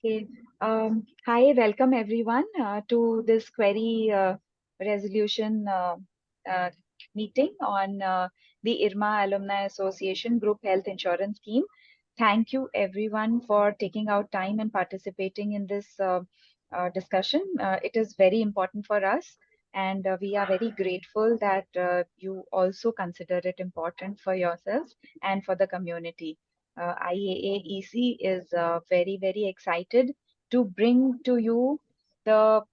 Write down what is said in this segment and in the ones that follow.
Okay. Hi, welcome everyone to this query resolution uh, meeting on the IRMA Alumni Association Group Health Insurance Scheme. Thank you everyone for taking out time and participating in this discussion. It is very important for us, and we are very grateful that you also consider it important for yourselves and for the community. IAA is very, very excited to bring to you the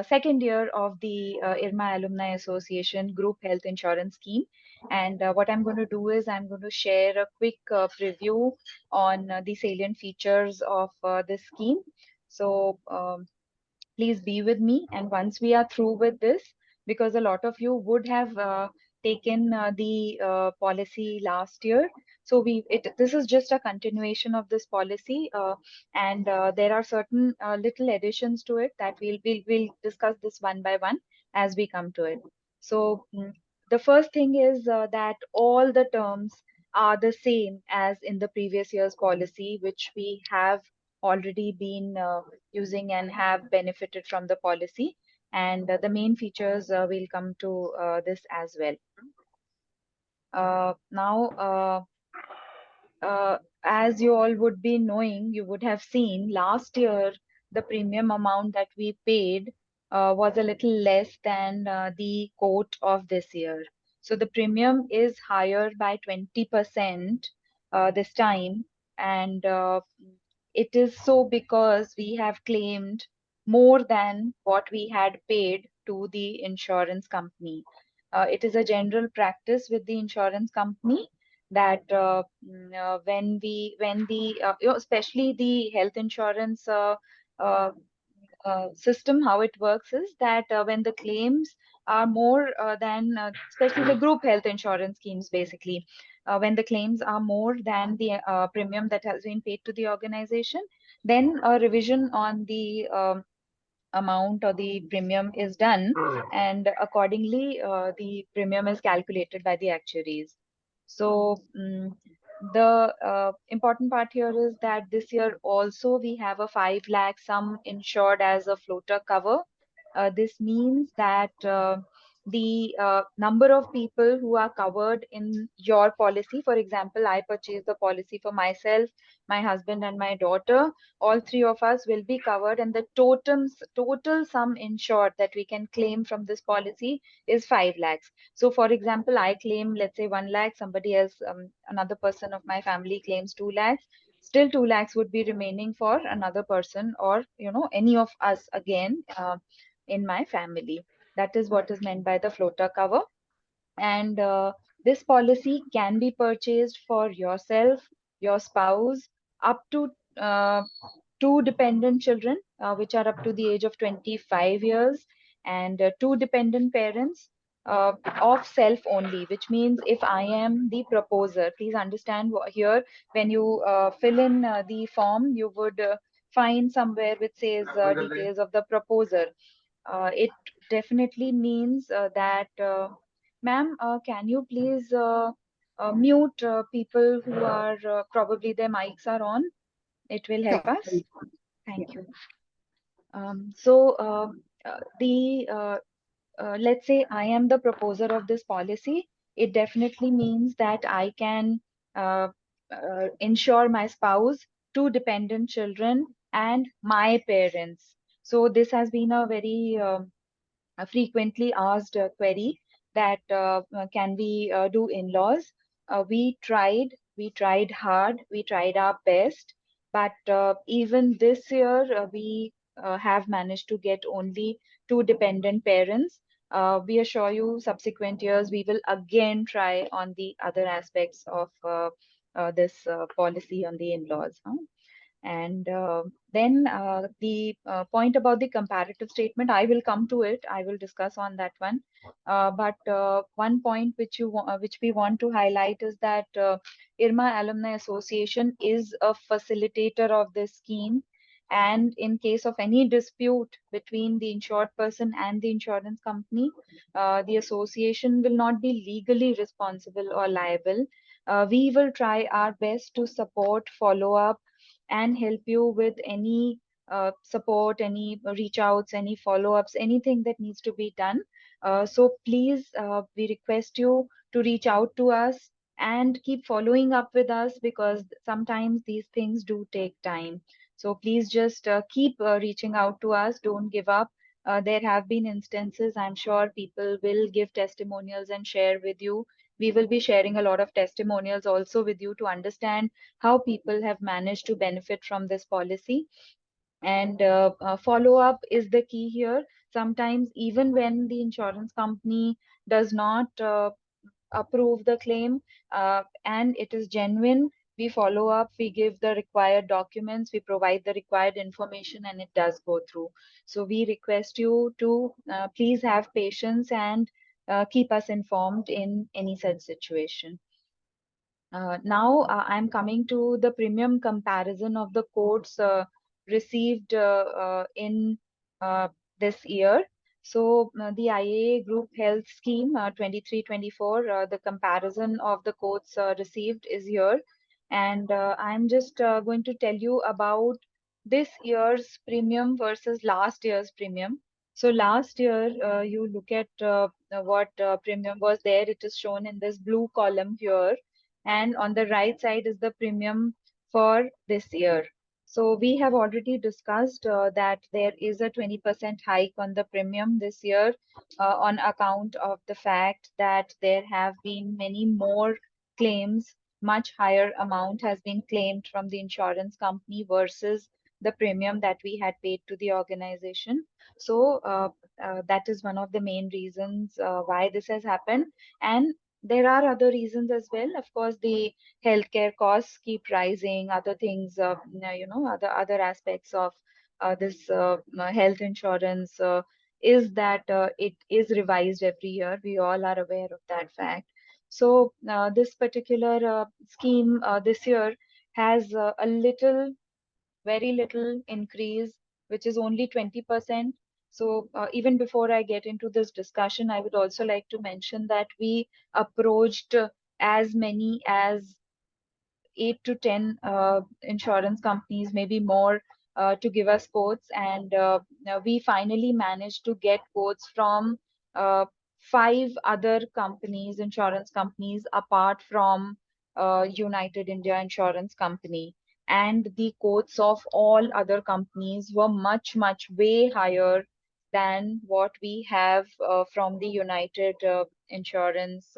second year of the IRMA Alumni Association Group Health Insurance Scheme. And what I'm going to do is I'm going to share a quick preview on the salient features of this scheme. So, please be with me. And once we are through with this, because a lot of you would have taken the policy last year. So this is just a continuation of this policy, and there are certain little additions to it that we'll discuss this one by one as we come to it. So the first thing is that all the terms are the same as in the previous year's policy, which we have already been using and have benefited from the policy. And the main features will come to this as well. Now, as you all would be knowing, you would have seen last year the premium amount that we paid was a little less than the quote of this year. So the premium is higher by 20% this time, and it is so because we have claimed more than what we had paid to the insurance company. It is a general practice with the insurance company that when the especially the health insurance uh, system, how it works is that when the claims are more than especially the group health insurance schemes, basically when the claims are more than the premium that has been paid to the organization, then a revision on the amount or the premium is done, and accordingly the premium is calculated by the actuaries. So the important part here is that this year also we have a 5 lakh sum insured as a floater cover. This means that the number of people who are covered in your policy, for example, I purchased the policy for myself, my husband, and my daughter. All three of us will be covered, and the total sum insured that we can claim from this policy is 5 lakhs. So, for example, I claim, let's say, 1 lakh, somebody else, another person of my family claims 2 lakhs. Still, 2 lakhs would be remaining for another person, or any of us again in my family. That is what is meant by the floater cover. And this policy can be purchased for yourself, your spouse, up to uh, two dependent children, which are up to the age of 25 years, and two dependent parents of self only, which means if I am the proposer, please understand here, when you fill in the form, you would find somewhere which says details of the proposer. It definitely means that, ma'am, can you please mute people who are probably their mics are on? It will help Sure. us. Thank you. So the let's say I am the proposer of this policy. It definitely means that I can uh, insure my spouse, two dependent children, and my parents. So this has been a very a frequently asked query that can we do in-laws? We tried hard, we tried our best, but even this year we have managed to get only two dependent parents. We assure you, subsequent years we will again try on the other aspects of this policy on the in-laws. Huh? And then the point about the comparative statement, I will come to it. I will discuss on that one. But one point which we want to highlight is that IRMA Alumni Association is a facilitator of this scheme. And in case of any dispute between the insured person and the insurance company, the association will not be legally responsible or liable. We will try our best to support, follow up, and help you with any support, any reach outs, any follow ups, anything that needs to be done. So please, we request you to reach out to us and keep following up with us, because sometimes these things do take time. So please just keep reaching out to us. Don't give up. There have been instances, I'm sure people will give testimonials and share with you. We will be sharing a lot of testimonials also with you to understand how people have managed to benefit from this policy. And follow up is the key here. Sometimes, even when the insurance company does not approve the claim and it is genuine, we follow up, we give the required documents, we provide the required information, and it does go through. So, we request you to please have patience and keep us informed in any such situation. Now I'm coming to the premium comparison of the quotes received in uh, this year. So the IAA Group Health Scheme 23-24, the comparison of the quotes received is here. And I'm just going to tell you about this year's premium versus last year's premium. So last year, you look at what premium was there. It is shown in this blue column here, and on the right side is the premium for this year. So we have already discussed that there is a 20% hike on the premium this year on account of the fact that there have been many more claims. Much higher amount has been claimed from the insurance company versus the premium that we had paid to the organization. So that is one of the main reasons why this has happened. And there are other reasons as well. Of course, the healthcare costs keep rising. Other things, other aspects of this health insurance is that it is revised every year. We all are aware of that fact. So this particular scheme this year has a little, very little increase, which is only 20%. So, even before I get into this discussion, I would also like to mention that we approached as many as 8 to 10 insurance companies, maybe more, to give us quotes. And now we finally managed to get quotes from uh, five other companies, insurance companies, apart from United India Insurance Company. And the quotes of all other companies were much, much way higher than what we have from the United Insurance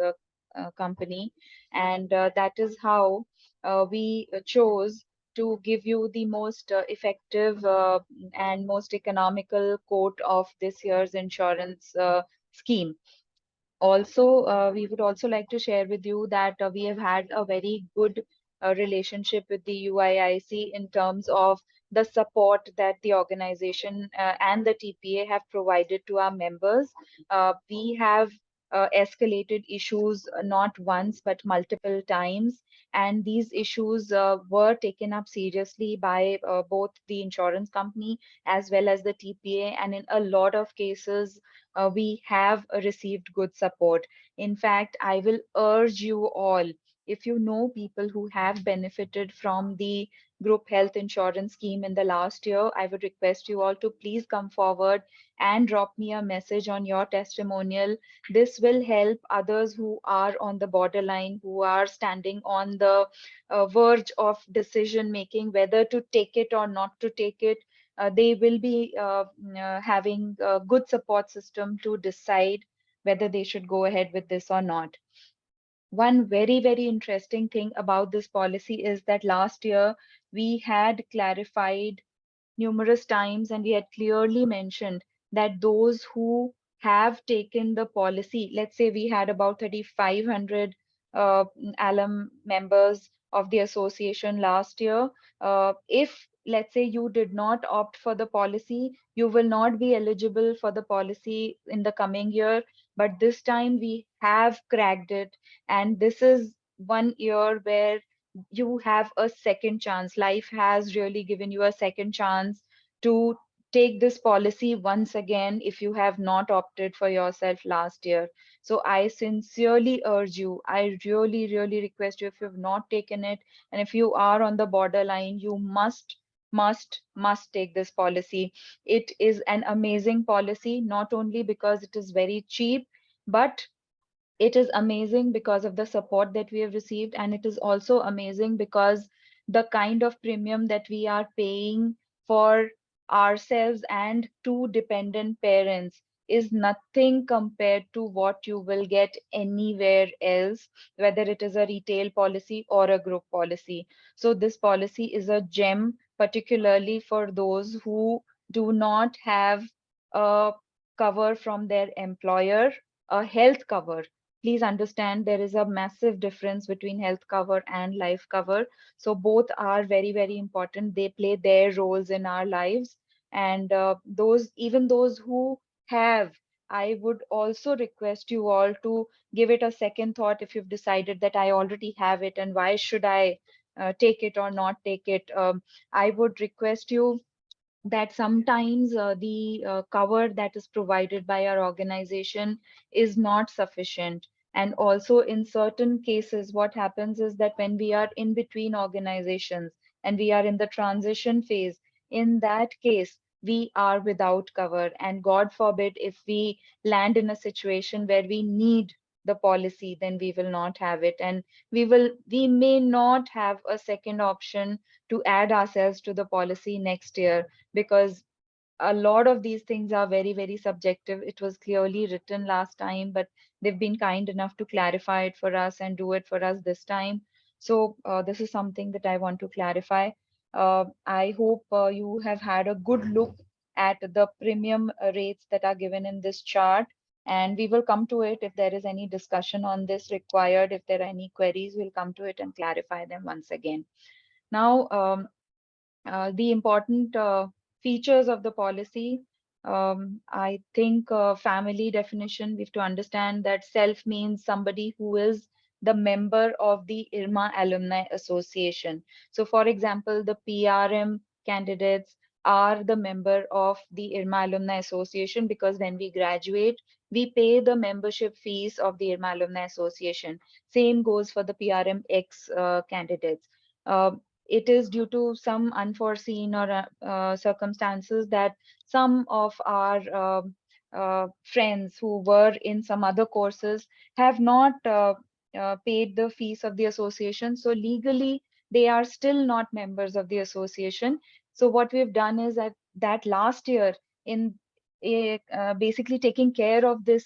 Company. And that is how we chose to give you the most effective and most economical quote of this year's insurance scheme. Also, we would also like to share with you that we have had a very good relationship with the UIIC in terms of the support that the organization and the TPA have provided to our members. We have escalated issues not once but multiple times, and these issues were taken up seriously by both the insurance company as well as the TPA, and in a lot of cases, we have received good support. In fact, I will urge you all, if you know people who have benefited from the group health insurance scheme in the last year, I would request you all to please come forward and drop me a message on your testimonial. This will help others who are on the borderline, who are standing on the verge of decision making, whether to take it or not to take it. They will be having a good support system to decide whether they should go ahead with this or not. One very, very interesting thing about this policy is that last year we had clarified numerous times, and we had clearly mentioned that those who have taken the policy, let's say we had about 3,500 alum members of the association last year. If, let's say, you did not opt for the policy, you will not be eligible for the policy in the coming year. But this time we have cracked it, and this is one year where you have a second chance. Life has really given you a second chance to take this policy once again if you have not opted for yourself last year. So I sincerely urge you, I really, really request you, if you have not taken it and if you are on the borderline, you must must take this policy. It is an amazing policy, not only because it is very cheap, but it is amazing because of the support that we have received, and it is also amazing because the kind of premium that we are paying for ourselves and two dependent parents is nothing compared to what you will get anywhere else, whether it is a retail policy or a group policy. So this policy is a gem, particularly for those who do not have a cover from their employer, a health cover. Please understand there is a massive difference between health cover and life cover. So both are very, very important. They play their roles in our lives. And even those who have, I would also request you all to give it a second thought if you've decided that I already have it and why should I take it or not take it. I would request you that sometimes the cover that is provided by our organization is not sufficient. And also, in certain cases, what happens is that when we are in between organizations and we are in the transition phase, in that case, we are without cover. And God forbid, if we land in a situation where we need the policy, then we will not have it. And we may not have a second option to add ourselves to the policy next year, because a lot of these things are very, very subjective. It was clearly written last time, but they've been kind enough to clarify it for us and do it for us this time. So this is something that I want to clarify. I hope you have had a good look at the premium rates that are given in this chart. And we will come to it if there is any discussion on this required. If there are any queries, we'll come to it and clarify them once again. Now, the important features of the policy. I think family definition, we have to understand that self means somebody who is the member of the IRMA Alumni Association. So, for example, the PRM candidates are the member of the IRMA Alumni Association because when we graduate, we pay the membership fees of the IRMA Alumni Association. Same goes for the PRMX candidates. Uh, it is due to some unforeseen or circumstances that some of our friends who were in some other courses have not paid the fees of the association. So legally, they are still not members of the association. So what we've done is that last year, in basically taking care of this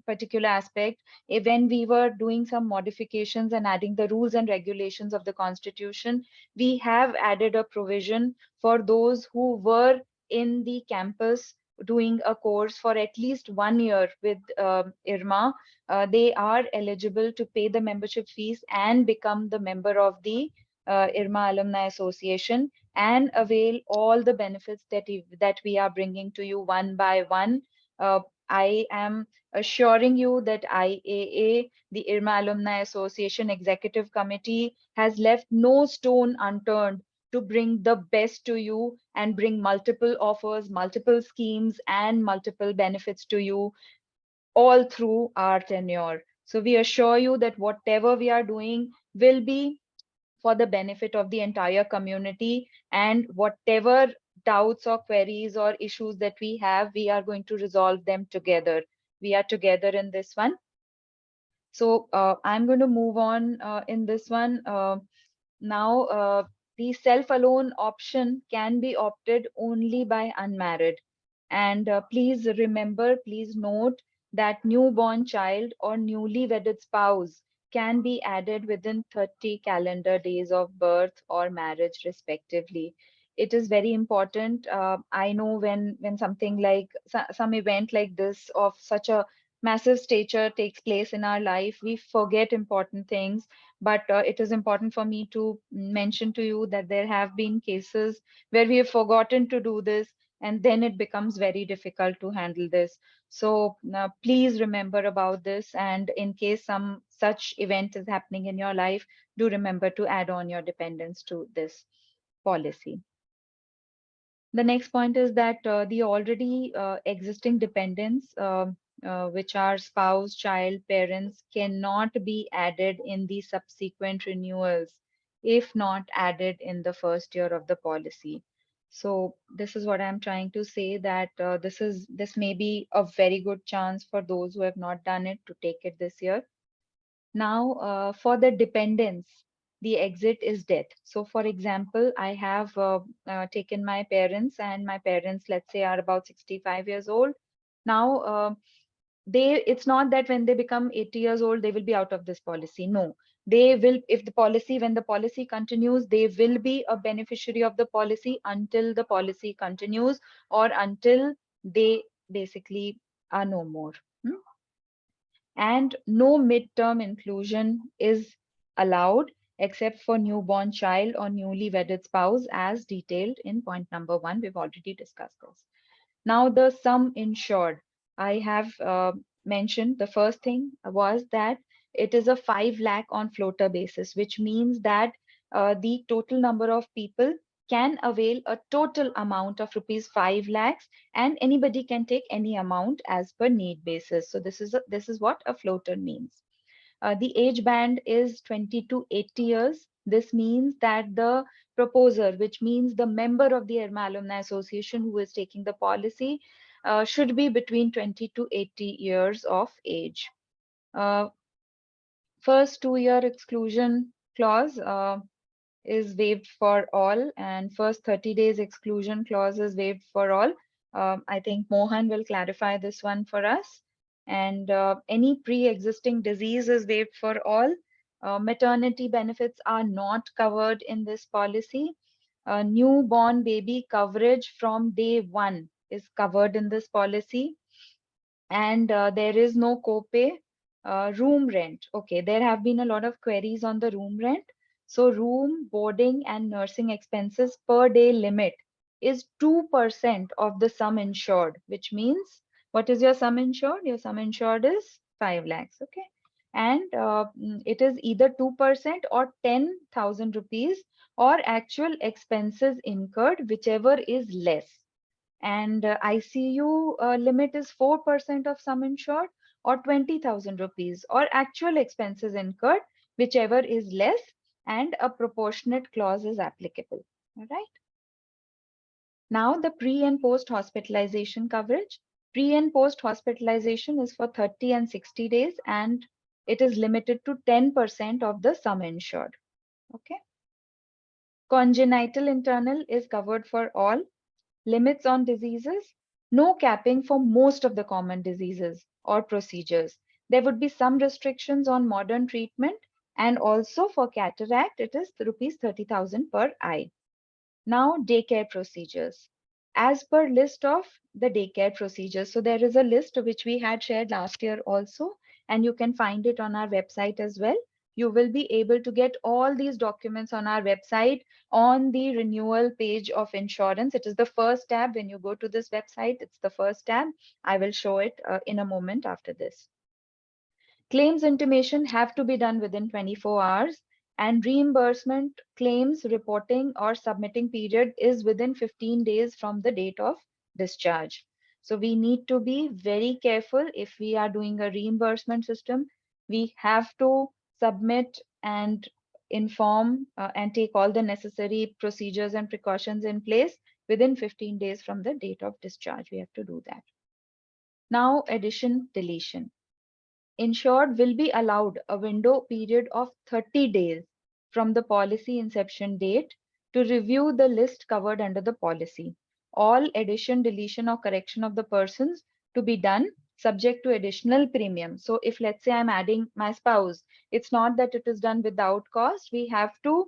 particular aspect, when we were doing some modifications and adding the rules and regulations of the constitution, we have added a provision for those who were in the campus doing a course for at least 1 year with IRMA. They are eligible to pay the membership fees and become the member of the IRMA Alumni Association and avail all the benefits that we are bringing to you one by one. I am assuring you that IAA, the IRMA Alumni Association Executive Committee, has left no stone unturned to bring the best to you and bring multiple offers, multiple schemes, and multiple benefits to you all through our tenure. So we assure you that whatever we are doing will be for the benefit of the entire community, and whatever doubts or queries or issues that we have, we are going to resolve them together. We are together in this one. So I'm going to move on in this one. Now, the self-alone option can be opted only by unmarried. And please remember, please note that newborn child or newly wedded spouse can be added within 30 calendar days of birth or marriage, respectively. It is very important. I know when something like some event like this of such a massive stature takes place in our life, we forget important things. But it is important for me to mention to you that there have been cases where we have forgotten to do this, and then it becomes very difficult to handle this. So please remember about this. And in case some such event is happening in your life, do remember to add on your dependents to this policy. The next point is that the already existing dependents, which are spouse, child, parents, cannot be added in the subsequent renewals if not added in the first year of the policy. So this is what I'm trying to say, that this may be a very good chance for those who have not done it to take it this year. Now, for the dependents, the exit is death. So, for example, I have taken my parents, and my parents, let's say, are about 65 years old. Now, it's not that when they become 80 years old, they will be out of this policy. No, they will, if the policy, when the policy continues, they will be a beneficiary of the policy until the policy continues, or until they basically are no more. Hmm? And no midterm inclusion is allowed except for newborn child or newly wedded spouse, as detailed in point number 1. We've already discussed this. Now, the sum insured, I have mentioned. The first thing was that it is a 5 lakh on floater basis, which means that the total number of people can avail a total amount of rupees 5 lakhs, and anybody can take any amount as per need basis. So this is what a floater means. The age band is 20 to 80 years. This means that the proposer, which means the member of the IRMA Alumni Association who is taking the policy, should be between 20 to 80 years of age. Uh, First 2 year exclusion clause is waived for all, and first 30 days exclusion clause is waived for all. I think Mohan will clarify this one for us. And any pre-existing disease is waived for all. Maternity benefits are not covered in this policy. Newborn baby coverage from day one is covered in this policy, and there is no copay. Room rent. Okay, there have been a lot of queries on the room rent. So room, boarding, and nursing expenses per day limit is 2% of the sum insured, which means, what is your sum insured? Your sum insured is 5 lakhs. Okay. And it is either 2% or 10,000 rupees, or actual expenses incurred, whichever is less. And ICU limit is 4% of sum insured, or 20,000 rupees, or actual expenses incurred, whichever is less, and a proportionate clause is applicable. All right. Now, the pre and post hospitalization coverage. Pre and post hospitalization is for 30 and 60 days, and it is limited to 10% of the sum insured. Okay. Congenital internal is covered for all. Limits on diseases, no capping for most of the common diseases or procedures. There would be some restrictions on modern treatment, and also for cataract, it is rupees 30,000 per eye. Now, daycare procedures. As per list of the daycare procedures, so there is a list which we had shared last year also, and you can find it on our website as well. You will be able to get all these documents on our website on the renewal page of insurance. It is the first tab when you go to this website. It's the first tab. I will show it in a moment after this. Claims intimation have to be done within 24 hours, and reimbursement claims reporting or submitting period is within 15 days from the date of discharge. So we need to be very careful if we are doing a reimbursement system. We have to submit and inform and take all the necessary procedures and precautions in place within 15 days from the date of discharge. We have to do that. Now, addition, deletion. Insured will be allowed a window period of 30 days from the policy inception date to review the list covered under the policy. All addition, deletion, or correction of the persons to be done subject to additional premium. So if, let's say, I'm adding my spouse, it's not that it is done without cost. We have to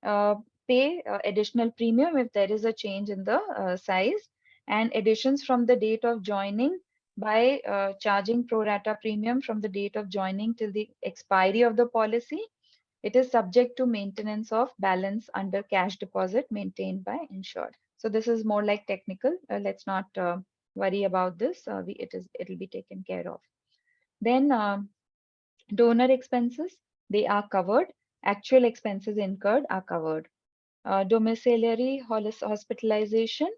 uh, pay additional premium if there is a change in the size, and additions from the date of joining by charging pro rata premium from the date of joining till the expiry of the policy. It is subject to maintenance of balance under cash deposit maintained by insured. So this is more like technical. Let's not worry about this. It'll be taken care of. Then donor expenses, they are covered. Actual expenses incurred are covered. Domiciliary hospitalization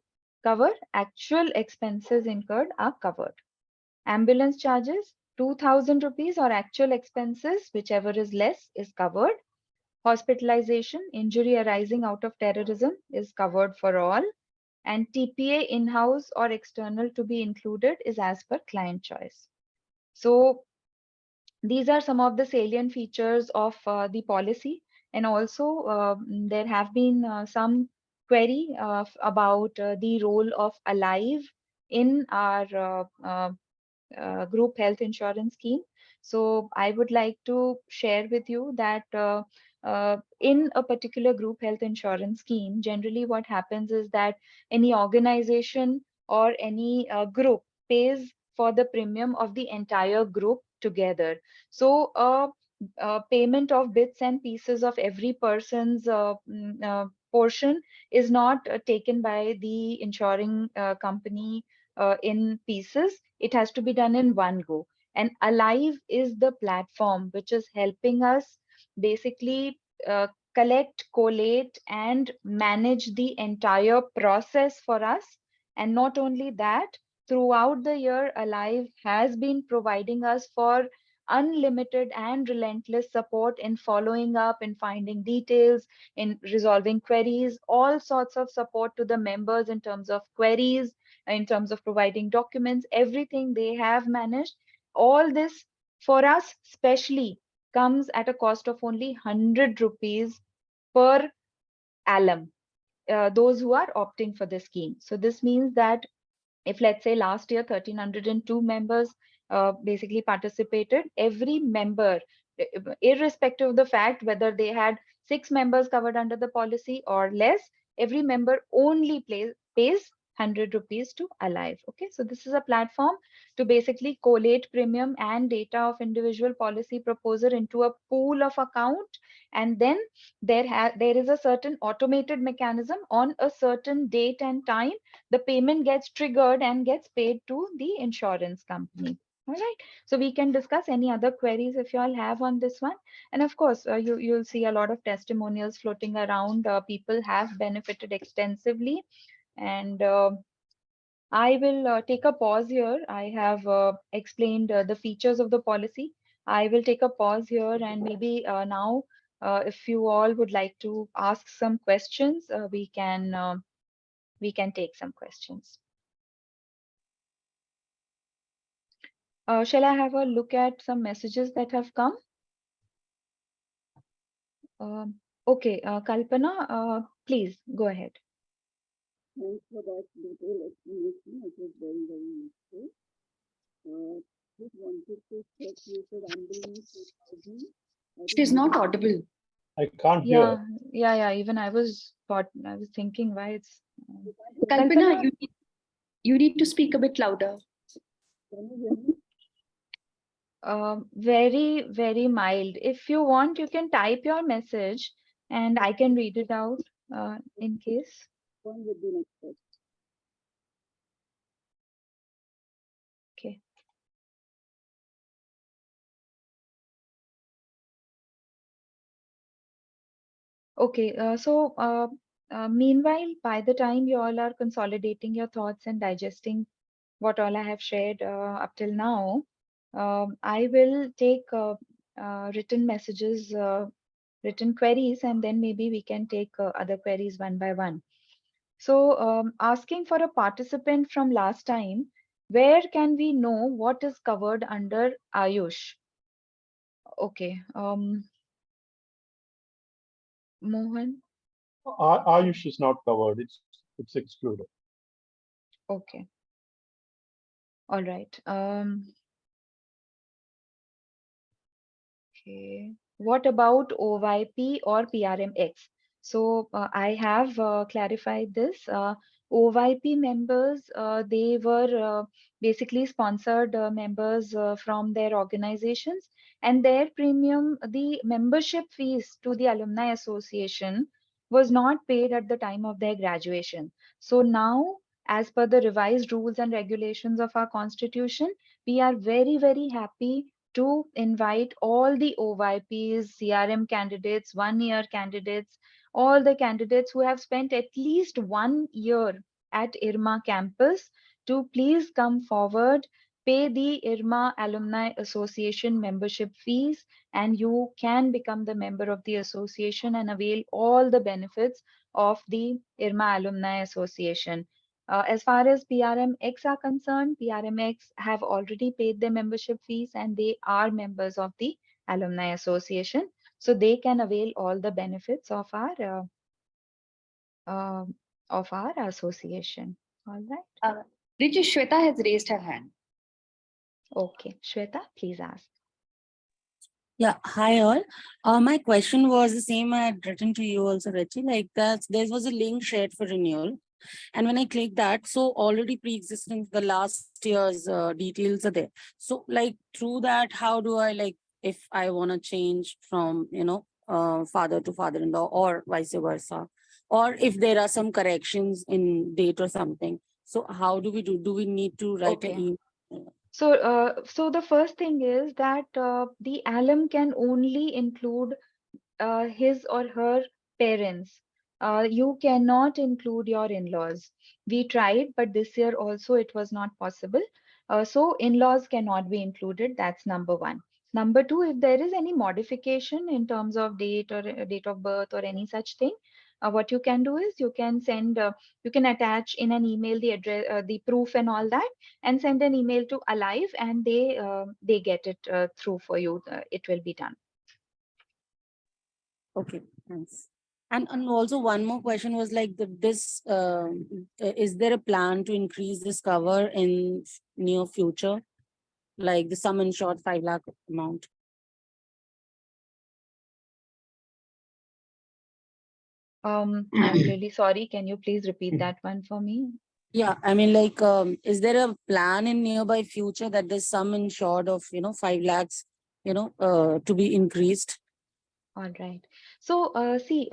covered. Actual expenses incurred are covered. Ambulance charges, 2,000 rupees, or actual expenses, whichever is less, is covered. Hospitalization, injury arising out of terrorism, is covered for all. and TPA in-house or external to be included is as per client choice. So these are some of the salient features of the policy. And also, there have been some query about the role of Alive in our group health insurance scheme. So I would like to share with you that in a particular group health insurance scheme, generally what happens is that any organization or any group pays for the premium of the entire group together. So payment of bits and pieces of every person's portion is not taken by the insuring company in pieces. It has to be done in one go. And Alive is the platform which is helping us basically collect, collate, and manage the entire process for us. And not only that, throughout the year, Alive has been providing us for unlimited and relentless support in following up, in finding details, in resolving queries, all sorts of support to the members in terms of queries, in terms of providing documents, everything they have managed. All this for us, specially, comes at a cost of only 100 rupees per alum, those who are opting for the scheme. So this means that if, let's say, last year 1,302 members basically participated, every member, irrespective of the fact whether they had 6 members covered under the policy or less, every member only pays 100 rupees to Alive. Okay, so this is a platform to basically collate premium and data of individual policy proposer into a pool of account, and then there is a certain automated mechanism on a certain date and time the payment gets triggered and gets paid to the insurance company. All right. So we can discuss any other queries if you all have on this one. And of course, you'll see a lot of testimonials floating around. People have benefited extensively. And I will take a pause here. I have explained the features of the policy. I will take a pause here and maybe now, if you all would like to ask some questions, we can take some questions. Shall I have a look at some messages that have come? Okay, Kalpana, please go ahead. Thanks for that detailed explanation. It was very, very useful. Just wanted to check you said under 2000. It is not audible. I can't Yeah, hear. yeah. Even I was thinking why it's. Kalpana, you need to speak a bit louder. Can you hear me? Very, very mild. If you want, you can type your message and I can read it out in case. Going with the next step. Okay. Okay, meanwhile, by the time you all are consolidating your thoughts and digesting what all I have shared up till now, I will take written messages, written queries, and then maybe we can take other queries one by one. So, asking for a participant from last time, where can we know what is covered under Ayush? Okay, Mohan. Ayush is not covered. It's excluded. Okay. All right. Okay. What about OYP or PRMX? So I have clarified this. OYP members, they were basically sponsored members from their organizations, and their premium, the membership fees to the Alumni Association was not paid at the time of their graduation. So now, as per the revised rules and regulations of our constitution, we are very, very happy to invite all the OYPs, CRM candidates, 1 year candidates, all the candidates who have spent at least 1 year at IRMA campus to please come forward, pay the IRMA Alumni Association membership fees, and you can become the member of the association and avail all the benefits of the IRMA Alumni Association. As far as PRMX are concerned, PRMX have already paid their membership fees and they are members of the Alumni Association. So they can avail all the benefits uh, of our association. All right. Riju, Shweta has raised her hand. Okay. Shweta, please ask. Yeah, hi all. My question was the same I had written to you also, Rachi. Like that, there was a link shared for renewal, and when I click that, so already pre-existing the last year's details are there. So, like through that, how do I like if I want to change from father to father-in-law or vice versa, or if there are some corrections in date or something? So, how do we do? Do we need to write an Okay. email? So the first thing is that the alum can only include his or her parents. You cannot include your in-laws. We tried, but this year also it was not possible. So in-laws cannot be included. That's number one. Number two, if there is any modification in terms of date or date of birth or any such thing, what you can do is you can attach in an email the address, the proof and all that, and send an email to Alive, and they get it through for you. It will be done. Okay, thanks. And also one more question was like is there a plan to increase this cover in near future, like the sum insured 5 lakh amount? I'm really sorry. Can you please repeat that one for me? Yeah, I mean like is there a plan in nearby future that there's sum insured of 5 lakhs to be increased? All right. So, see,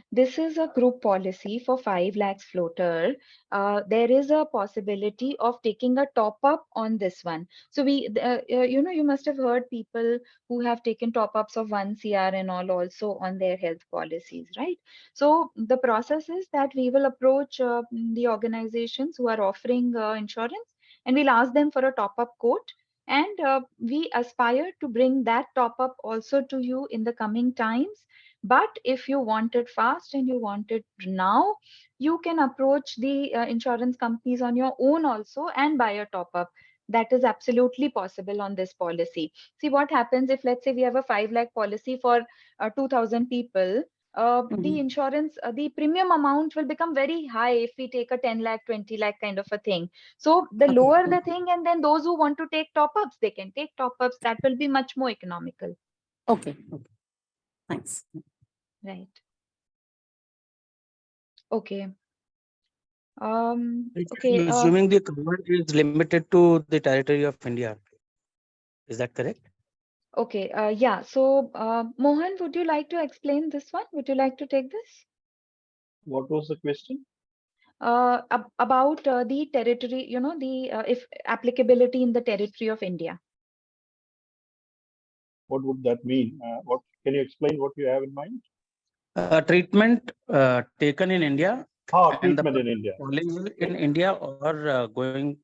this is a group policy for 5 lakhs floater. There is a possibility of taking a top up on this one. So, you must have heard people who have taken top ups of 1 CR and all also on their health policies, right? So, the process is that we will approach the organizations who are offering insurance and we'll ask them for a top up quote, and we aspire to bring that top up also to you in the coming times. But if you want it fast and you want it now, you can approach the insurance companies on your own also and buy a top up. That is absolutely possible on this policy. See what happens if, let's say, we have a 5 lakh policy for 2,000 people. The Mhm. insurance, the premium amount will become very high if we take a 10 lakh, 20 lakh kind of a thing. So the Okay, lower the thing, and then those who want to take top ups, they can take top ups. That will be much more economical. okay, thanks. Right. Okay. I'm Okay. assuming the cover is limited to the territory of India. Is that correct? Okay. Yeah. So, Mohan, would you like to explain this one? Would you like to take this? What was the question? About the territory, the if applicability in the territory of India. What would that mean? What can you explain what you have in mind? Treatment taken in India and the Treatment in person India. falling in India or going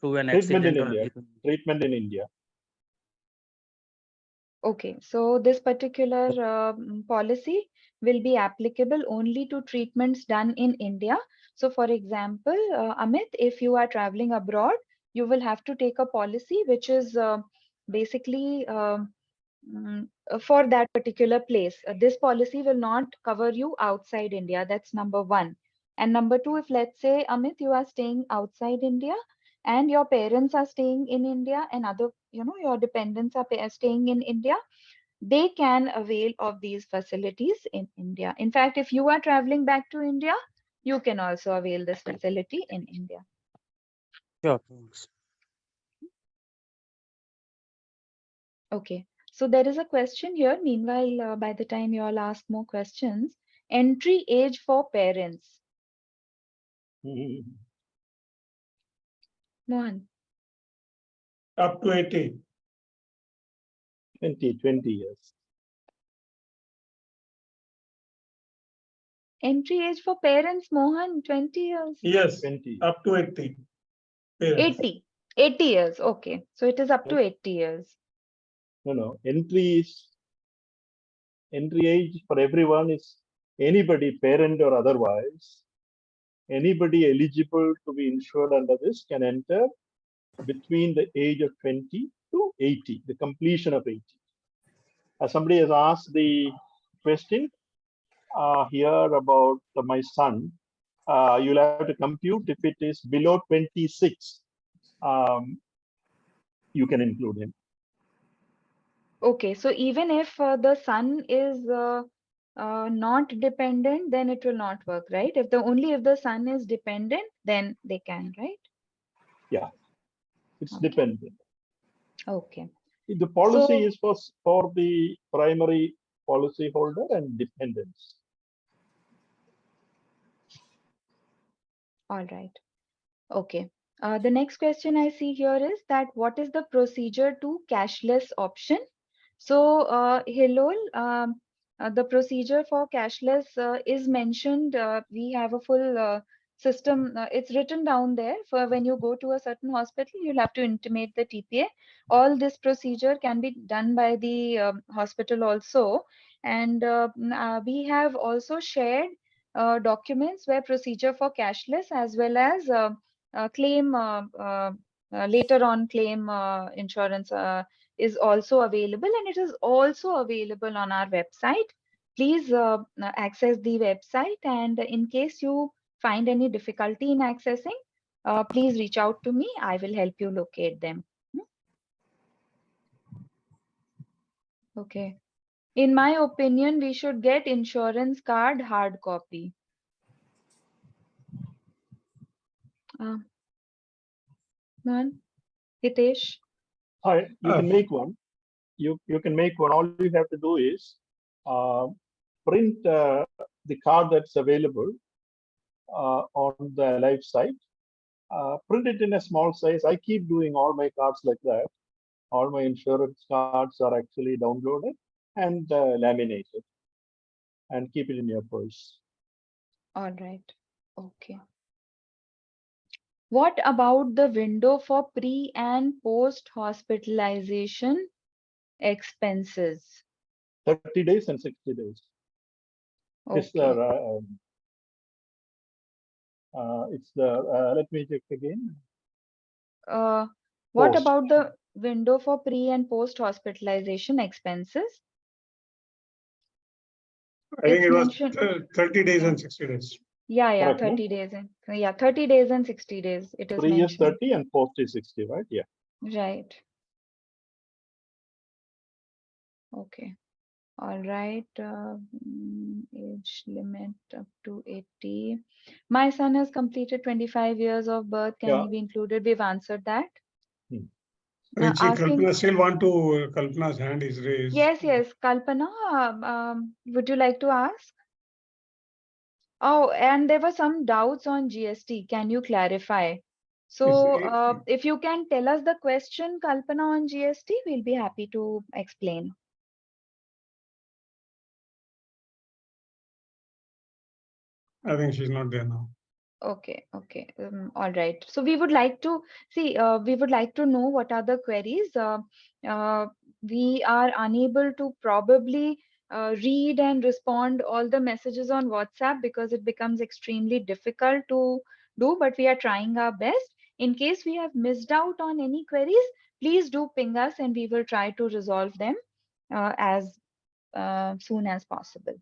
through an Treatment in accident or India. anything. Treatment in India. Okay, so this particular policy will be applicable only to treatments done in India. So, for example, Amit, if you are traveling abroad, you will have to take a policy which is basically for that particular place. This policy will not cover you outside India. That's number one. And number two, if let's say, Amit, you are staying outside India and your parents are staying in India and other, your dependents are staying in India, they can avail of these facilities in India. In fact, if you are traveling back to India, you can also avail this facility in India. Sure. Thanks. Okay. So there is a question here. Meanwhile, by the time you all ask more questions, entry age for parents. Mohan. Up to 80. 20 years. Entry age for parents, Mohan, 20 years. Yes, 20. up to 80. Parents. 80 years. Okay. So it is up to 80 years. No. Entry age for everyone is anybody, parent or otherwise, anybody eligible to be insured under this can enter between the age of 20 to 80, the completion of 80. As somebody has asked the question here about my son, you'll have to compute if it is below 26, you can include him. Okay, so even if the son is not dependent, then it will not work, right? If the son is dependent, then they can, right? Yeah, it's Okay. dependent. Okay. The policy So, is for the primary policy holder and dependents. all right. Okay. The next question I see here is that what is the procedure to cashless option? So, Hilol, the procedure for cashless is mentioned. We have a full system. It's written down there. For when you go to a certain hospital, you'll have to intimate the TPA. All this procedure can be done by the hospital also. And we have also shared documents where procedure for cashless as well as claim later on claim insurance is also available, and it is also available on our website. Please access the website, and in case you find any difficulty in accessing, please reach out to me. I will help you locate them. Okay. In my opinion, we should get insurance card hard copy. Hitesh? Hi, you can make one. You can make one. All you have to do is print the card that's available on the live site. Print it in a small size. I keep doing all my cards like that. All my insurance cards are actually downloaded and laminated, and keep it in your purse. All right. Okay. What about the window for pre and post hospitalization expenses? 30 days and 60 days. It's the, Okay. let me check again. What Post. about the window for pre and post hospitalization expenses? I think It's it was mentioned. 30 days Yeah. and 60 days. Yeah, Correct, no? 30 days and 30 days and 60 days. It is Pre is mentioned. 30 and post is 60, right? Yeah. Right. Okay. All right. Age limit up to 80. My son has completed 25 years of birth. Can Yeah. he be included? We've answered that. Richie, Asking. Kalpana still want to, Kalpana's hand is raised. Yes, yes. Kalpana, would you like to ask? Oh, and there were some doubts on GST. Can you clarify? So, if you can tell us the question, Kalpana, on GST, we'll be happy to explain. I think she's not there now. Okay, okay. All right. So we would like to see, we would like to know what are the queries. We are unable to probably read and respond all the messages on WhatsApp because it becomes extremely difficult to do, but we are trying our best. In case we have missed out on any queries, please do ping us and we will try to resolve them as soon as possible.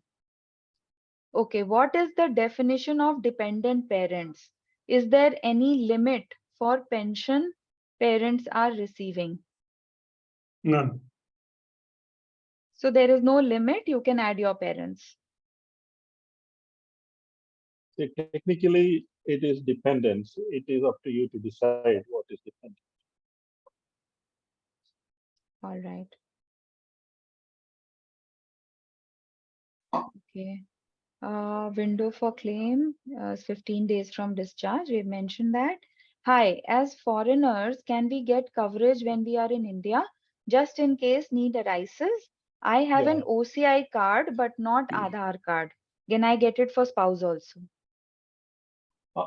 Okay, what is the definition of dependent parents? Is there any limit for pension parents are receiving? None. So there is no limit, you can add your parents. See, technically, it is dependence. It is up to you to decide what is dependent. All right. Okay. Window for claim is 15 days from discharge. We've mentioned that. Hi, as foreigners, can we get coverage when we are in India? Just in case need arises. I have an Yeah. OCI card, but not Aadhaar card. Can I get it for spouse also?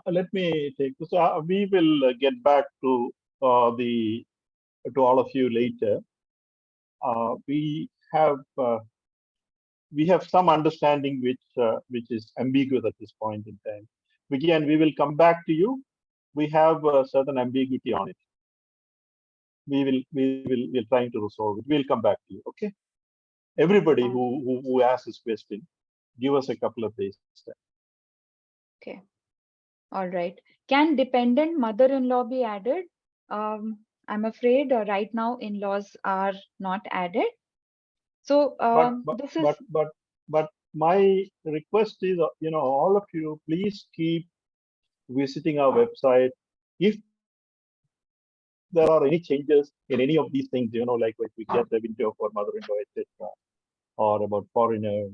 Let me take this. We will get back to all of you later. We have we have some understanding which is ambiguous at this point in time. We will come back to you. We have a certain ambiguity on it. We're trying to resolve it. We'll come back to you. Okay. Everybody who asks this question, give us a couple of days. Okay. All right. Can dependent mother-in-law be added? I'm afraid right now in-laws are not added. So this is But my request is, all of you, please keep visiting our website. If there are any changes in any of these things, like we get the window for mother-in-law, etc., or about foreigners,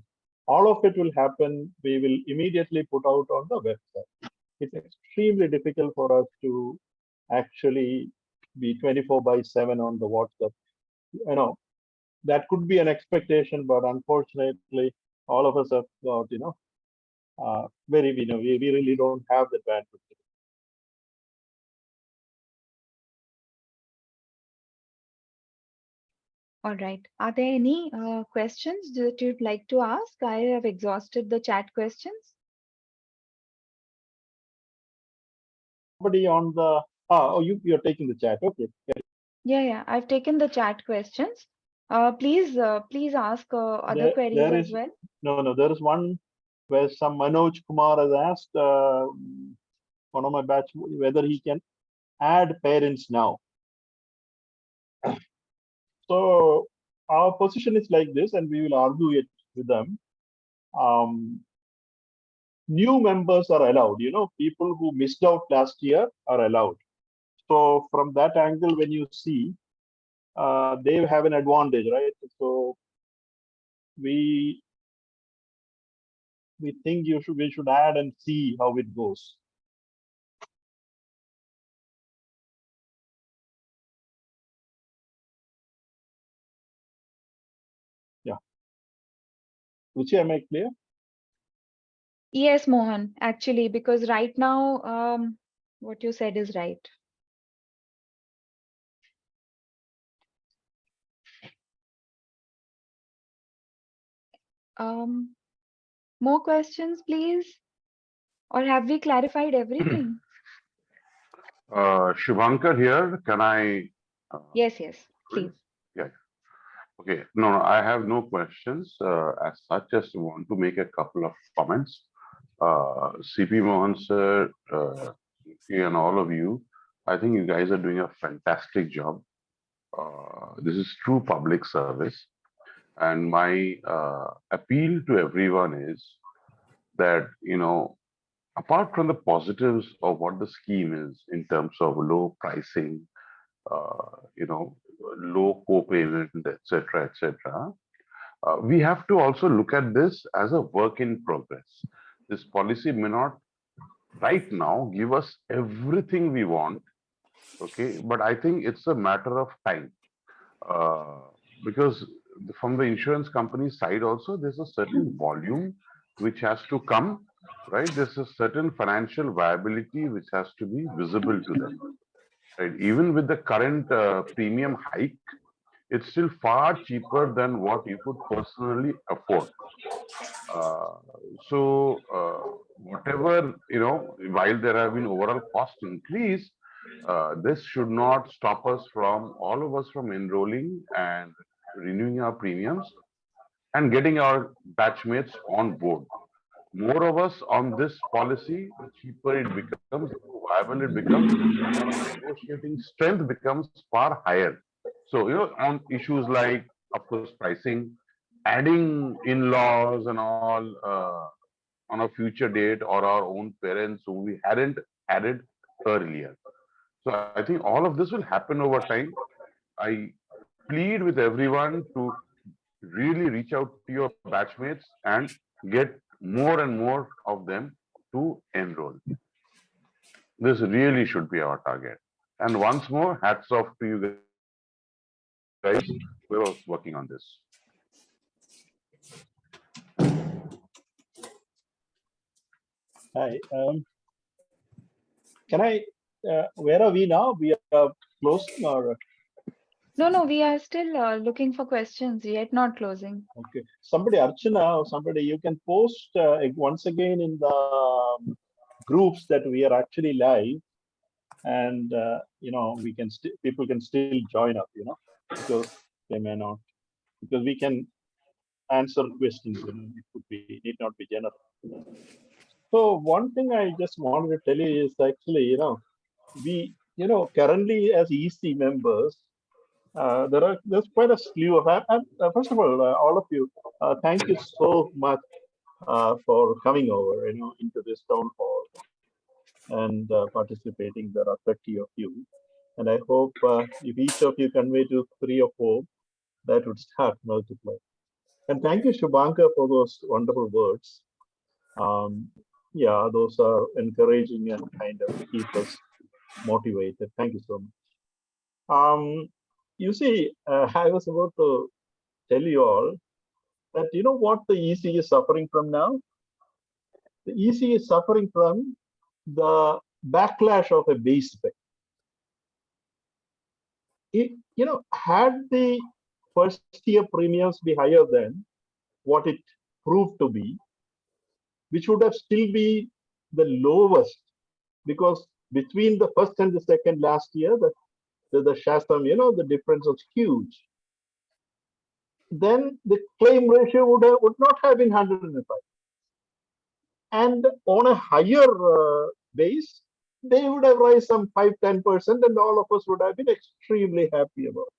all of it will happen. We will immediately put out on the website. It's extremely difficult for us to actually be 24/7 on the WhatsApp. That could be an expectation, but unfortunately, all of us have got, we really don't have the bandwidth. all right. Are there any questions that you'd like to ask? I have exhausted the chat questions. Somebody on the you're taking the chat. Okay. Yeah. I've taken the chat questions. Please ask other queries as well. No. There is one where some Manoj Kumar has asked one of my batch whether he can add parents now. So our position is like this, and we will argue it with them. New members are allowed. People who missed out last year are allowed. So from that angle, when you see, they have an advantage, right? So we think we should add and see how it goes. Yeah. Ruchi, am I clear? Yes, Mohan, actually, because right now, what you said is right. More questions, please? Or have we clarified everything? Shubhankar here. Can I? Yes, please. Yeah. Okay. No, I have no questions as such. Just want to make a couple of comments. CP Mohan sir, and all of you, I think you guys are doing a fantastic job. This is true public service. And my appeal to everyone is that, apart from the positives of what the scheme is in terms of low pricing, low co-payment, etc., etc., we have to also look at this as a work in progress. This policy may not right now give us everything we want, okay, but I think it's a matter of time. Because from the insurance company side also, there's a certain volume which has to come, right? There's a certain financial viability which has to be visible to them, right? Even with the current premium hike, it's still far cheaper than what you could personally afford. Whatever, while there have been overall cost increase, this should not stop us from, all of us from enrolling and renewing our premiums and getting our batchmates on board. More of us on this policy, the cheaper it becomes, the more viable it becomes, and our negotiating strength becomes far higher. So, on issues like, of course, pricing, adding in-laws and all on a future date, or our own parents who we hadn't added earlier. So I think all of this will happen over time. I plead with everyone to really reach out to your batchmates and get more and more of them to enroll. This really should be our target. And once more, hats off to you guys who are working on this. Hi. Can I? Where are we now? We are closing or? No, we are still looking for questions, yet not closing. Okay. Somebody, Archana or somebody, you can post once again in the groups that we are actually live, and we can people can still join up, because they may not, because we can answer questions, it could be, need not be general. So one thing I just wanted to tell you is actually, we, currently as EC members, there's quite a slew of. First of all of you, thank you so much for coming over, into this town hall and participating. There are 30 of you, and I hope if each of you convey to 3 or 4, that would start multiplying. And thank you, Shubhanka, for those wonderful words. Yeah, those are encouraging and kind of keep us motivated. Thank you so much. You see, I was about to tell you all that what the EC is suffering from now? The EC is suffering from the backlash of a base effect. Had the first year premiums be higher than what it proved to be, which would have still be the lowest, because between the first and the second last year, the Shastam, the difference was huge. Then the claim ratio would not have been 105. And on a higher base, they would have raised some 5-10%, and all of us would have been extremely happy about it.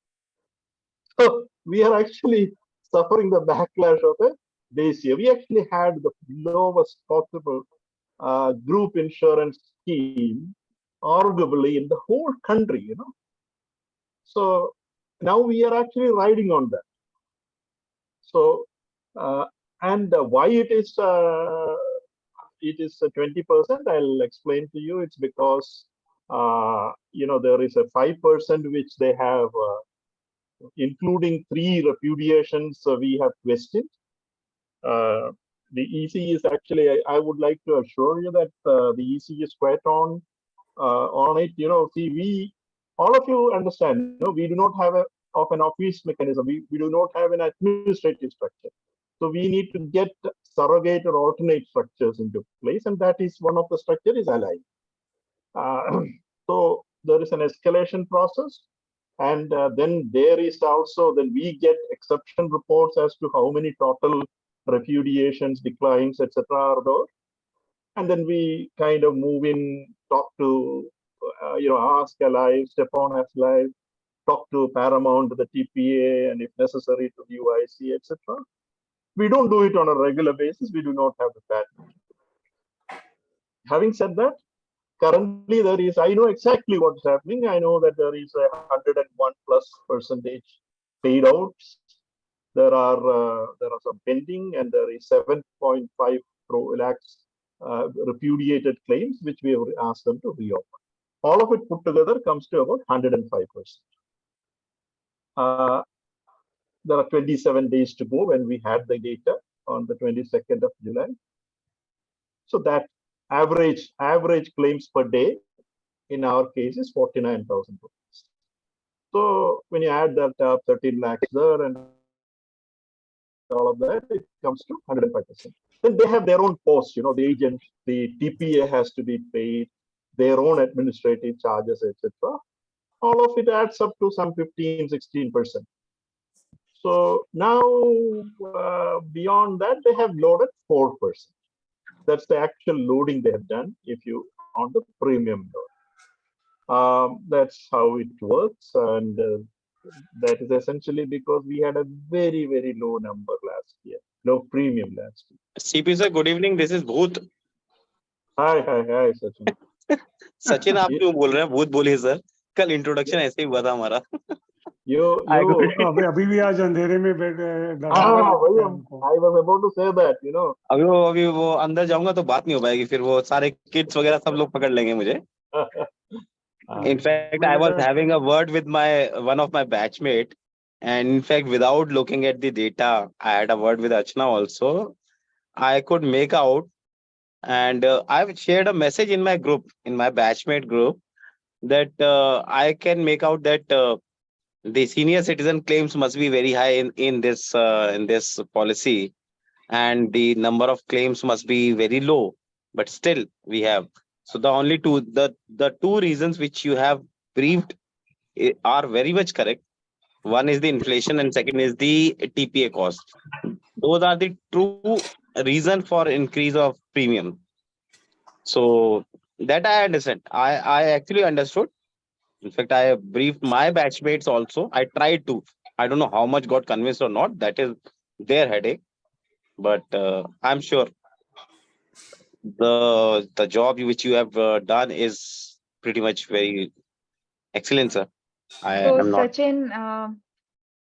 So we are actually suffering the backlash of a base year. We actually had the lowest possible group insurance scheme, arguably in the whole country, So now we are actually riding on that. So and why it is 20%, I'll explain to you. It's because there is a 5% which they have, including 3 repudiations we have questioned. The EC is actually, I would like to assure you that the EC is quite on it. See, all of you understand, we do not have an office mechanism. We do not have an administrative structure. So we need to get surrogate or alternate structures into place, and that is one of the structure is allied. So there is an escalation process, and then there is also, then we get exception reports as to how many total repudiations, declines, etc. are there, and then we kind of move in, talk to ask Alive, Stefan as Live, talk to Paramount, the TPA, and if necessary to the UIC, etc. We don't do it on a regular basis. We do not have the bandwidth. Having said that, currently there is, I know exactly what's happening. I know that there is a 101+% paid outs. There are some pending, and there is 7.5 lakhs repudiated claims, which we have asked them to reopen. All of it put together comes to about 105%. There are 27 days to go when we had the data on the 22nd of July. So that average claims per day in our case is 49,000 rupees. So when you add that 13 lakhs there and all of that, it comes to 105%. Then they have their own costs, the agent, the TPA has to be paid, their own administrative charges, etc. All of it adds up to some 15-16%. So now beyond that, they have loaded 4%. That's the actual loading they have done if you on the premium load. That's how it works, and that is essentially because we had a very, very low number last year, low premium last year. CP sir, good evening. This is Bhoot. Hi, Sachin. Sachin आप क्यों बोल रहे हैं? भूत बोलिए sir. कल introduction ऐसे ही हुआ था हमारा. अभी भी आज अंधेरे में I was about to say that, अभी वो अंदर जाऊंगा तो बात नहीं हो पाएगी. फिर वो सारे किड्स वगैरह सब लोग पकड़ लेंगे मुझे. In fact, I was having a word with one of my batchmate, and in fact, without looking at the data, I had a word with Archana also. I could make out, and I've shared a message in my group, in my batchmate group, that I can make out that the senior citizen claims must be very high in this policy, and the number of claims must be very low. But still, we have. So the two reasons which you have briefed are very much correct. One is the inflation, and second is the TPA cost. Those are the true reason for increase of premium. So that I understand. I actually understood. In fact, I briefed my batchmates also. I tried to. I don't know how much got convinced or not. That is their headache. But I'm sure the job which you have done is pretty much very excellent, sir. I So, am not. Sachin,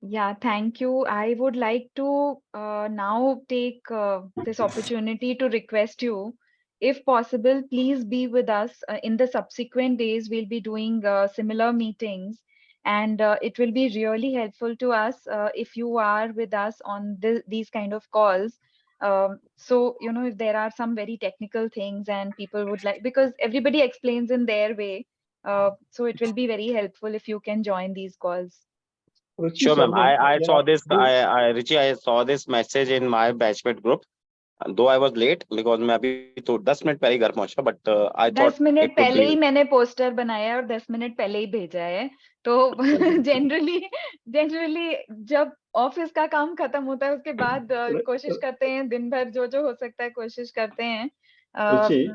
yeah, thank you. I would like to now take this opportunity to request you, if possible, please be with us in the subsequent days. We'll be doing similar meetings, and it will be really helpful to us if you are with us on these kind of calls. So, if there are some very technical things and people would like, because everybody explains in their way, so it will be very helpful if you can join these calls. Richie Sure, ma'am. Selvam, I yeah, saw this. do Richie, I saw this message in my batchmate group. Though I was late because मैं अभी तो 10 minute पहले ही घर पहुंचा, but I thought 10 minute it would पहले be. ही मैंने poster बनाया और 10 मिनट पहले ही भेजा है, तो जनरली जब ऑफिस का काम खत्म होता है उसके बाद कोशिश करते हैं दिन भर जो जो हो सकता है कोशिश करते हैं. Richie,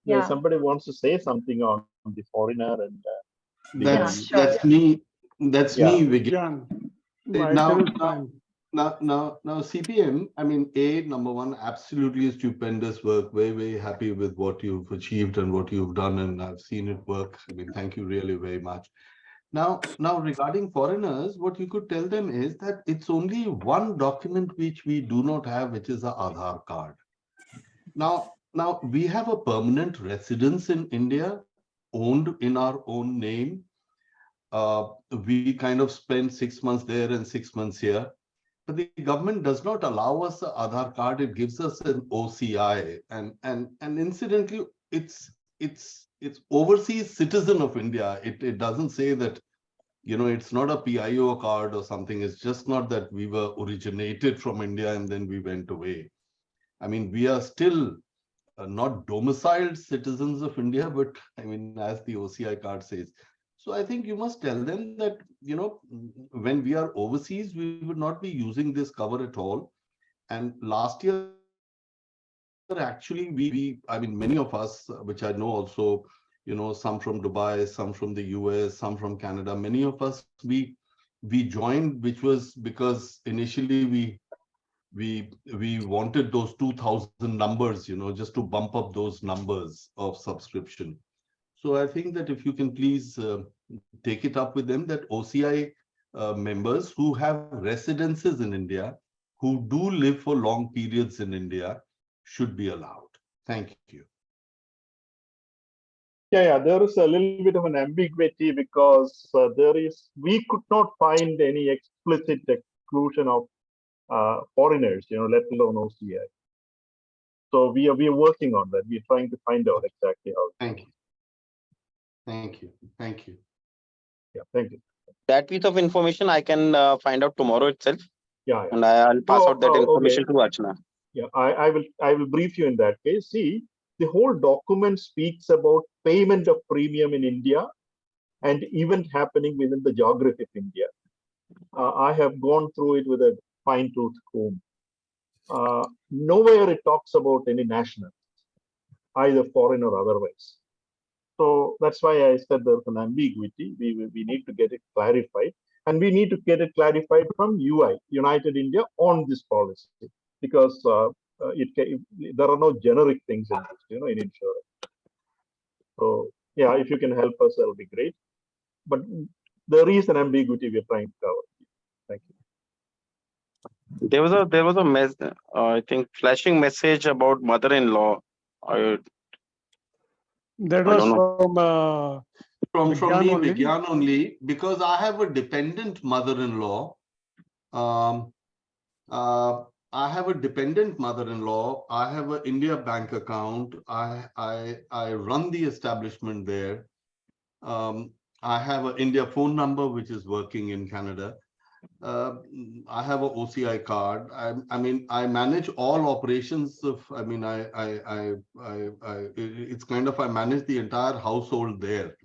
there's या somebody wants to say something on the foreigner and या the sure. That's me. That's yeah. me, Vigyan. Jan, my Now, tell is now, fine. now, CPM. I mean, number one, absolutely stupendous work. Very, very happy with what you've achieved and what you've done, and I've seen it work. I mean, thank you really very much. Now, regarding foreigners, what you could tell them is that it's only one document which we do not have, which is the Aadhaar card. Now we have a permanent residence in India, owned in our own name. We kind of spend 6 months there and 6 months here. But the government does not allow us the Aadhaar card. It gives us an OCI, and incidentally, it's overseas citizen of India. It doesn't say that, it's not a PIO card or something. It's just not that we were originated from India and then we went away. I mean, we are still not domiciled citizens of India, but I mean, as the OCI card says. So I think you must tell them that, when we are overseas, we would not be using this cover at all. And last year, actually, I mean, many of us, which I know also, some from Dubai, some from the US, some from Canada, many of us, we joined, which was because initially we wanted those 2,000 numbers, just to bump up those numbers of subscription. So I think that if you can please take it up with them, that OCI members who have residences in India, who do live for long periods in India, should be allowed. Thank you. Yeah, there is a little bit of an ambiguity because we could not find any explicit exclusion of foreigners, let alone OCI. So we are working on that. We're trying to find out exactly how. Thank you. Thank you. Thank you. Yeah, thank you. That piece of information I can find out tomorrow itself. Yeah. And I'll pass out that information okay. to Archana. Yeah, I will brief you in that case. See, the whole document speaks about payment of premium in India and event happening within the geography of India. I have gone through it with a fine-tooth comb. Nowhere it talks about any national, either foreign or otherwise. So that's why I said there's an ambiguity. We need to get it clarified, and we need to get it clarified from UI, United India, on this policy, because there are no generic things in this, in insurance. So yeah, if you can help us, that'll be great. But there is an ambiguity we're trying to cover. Thank you. There was a I think flashing message about mother-in-law. That I was don't know. from From me, only. Vigyan only, because I have a dependent mother-in-law. I have a dependent mother-in-law. I have an India bank account. I run the establishment there. I have an India phone number which is working in Canada. I have a OCI card. I mean, I manage all operations of. I mean, it's kind of I manage the entire household there,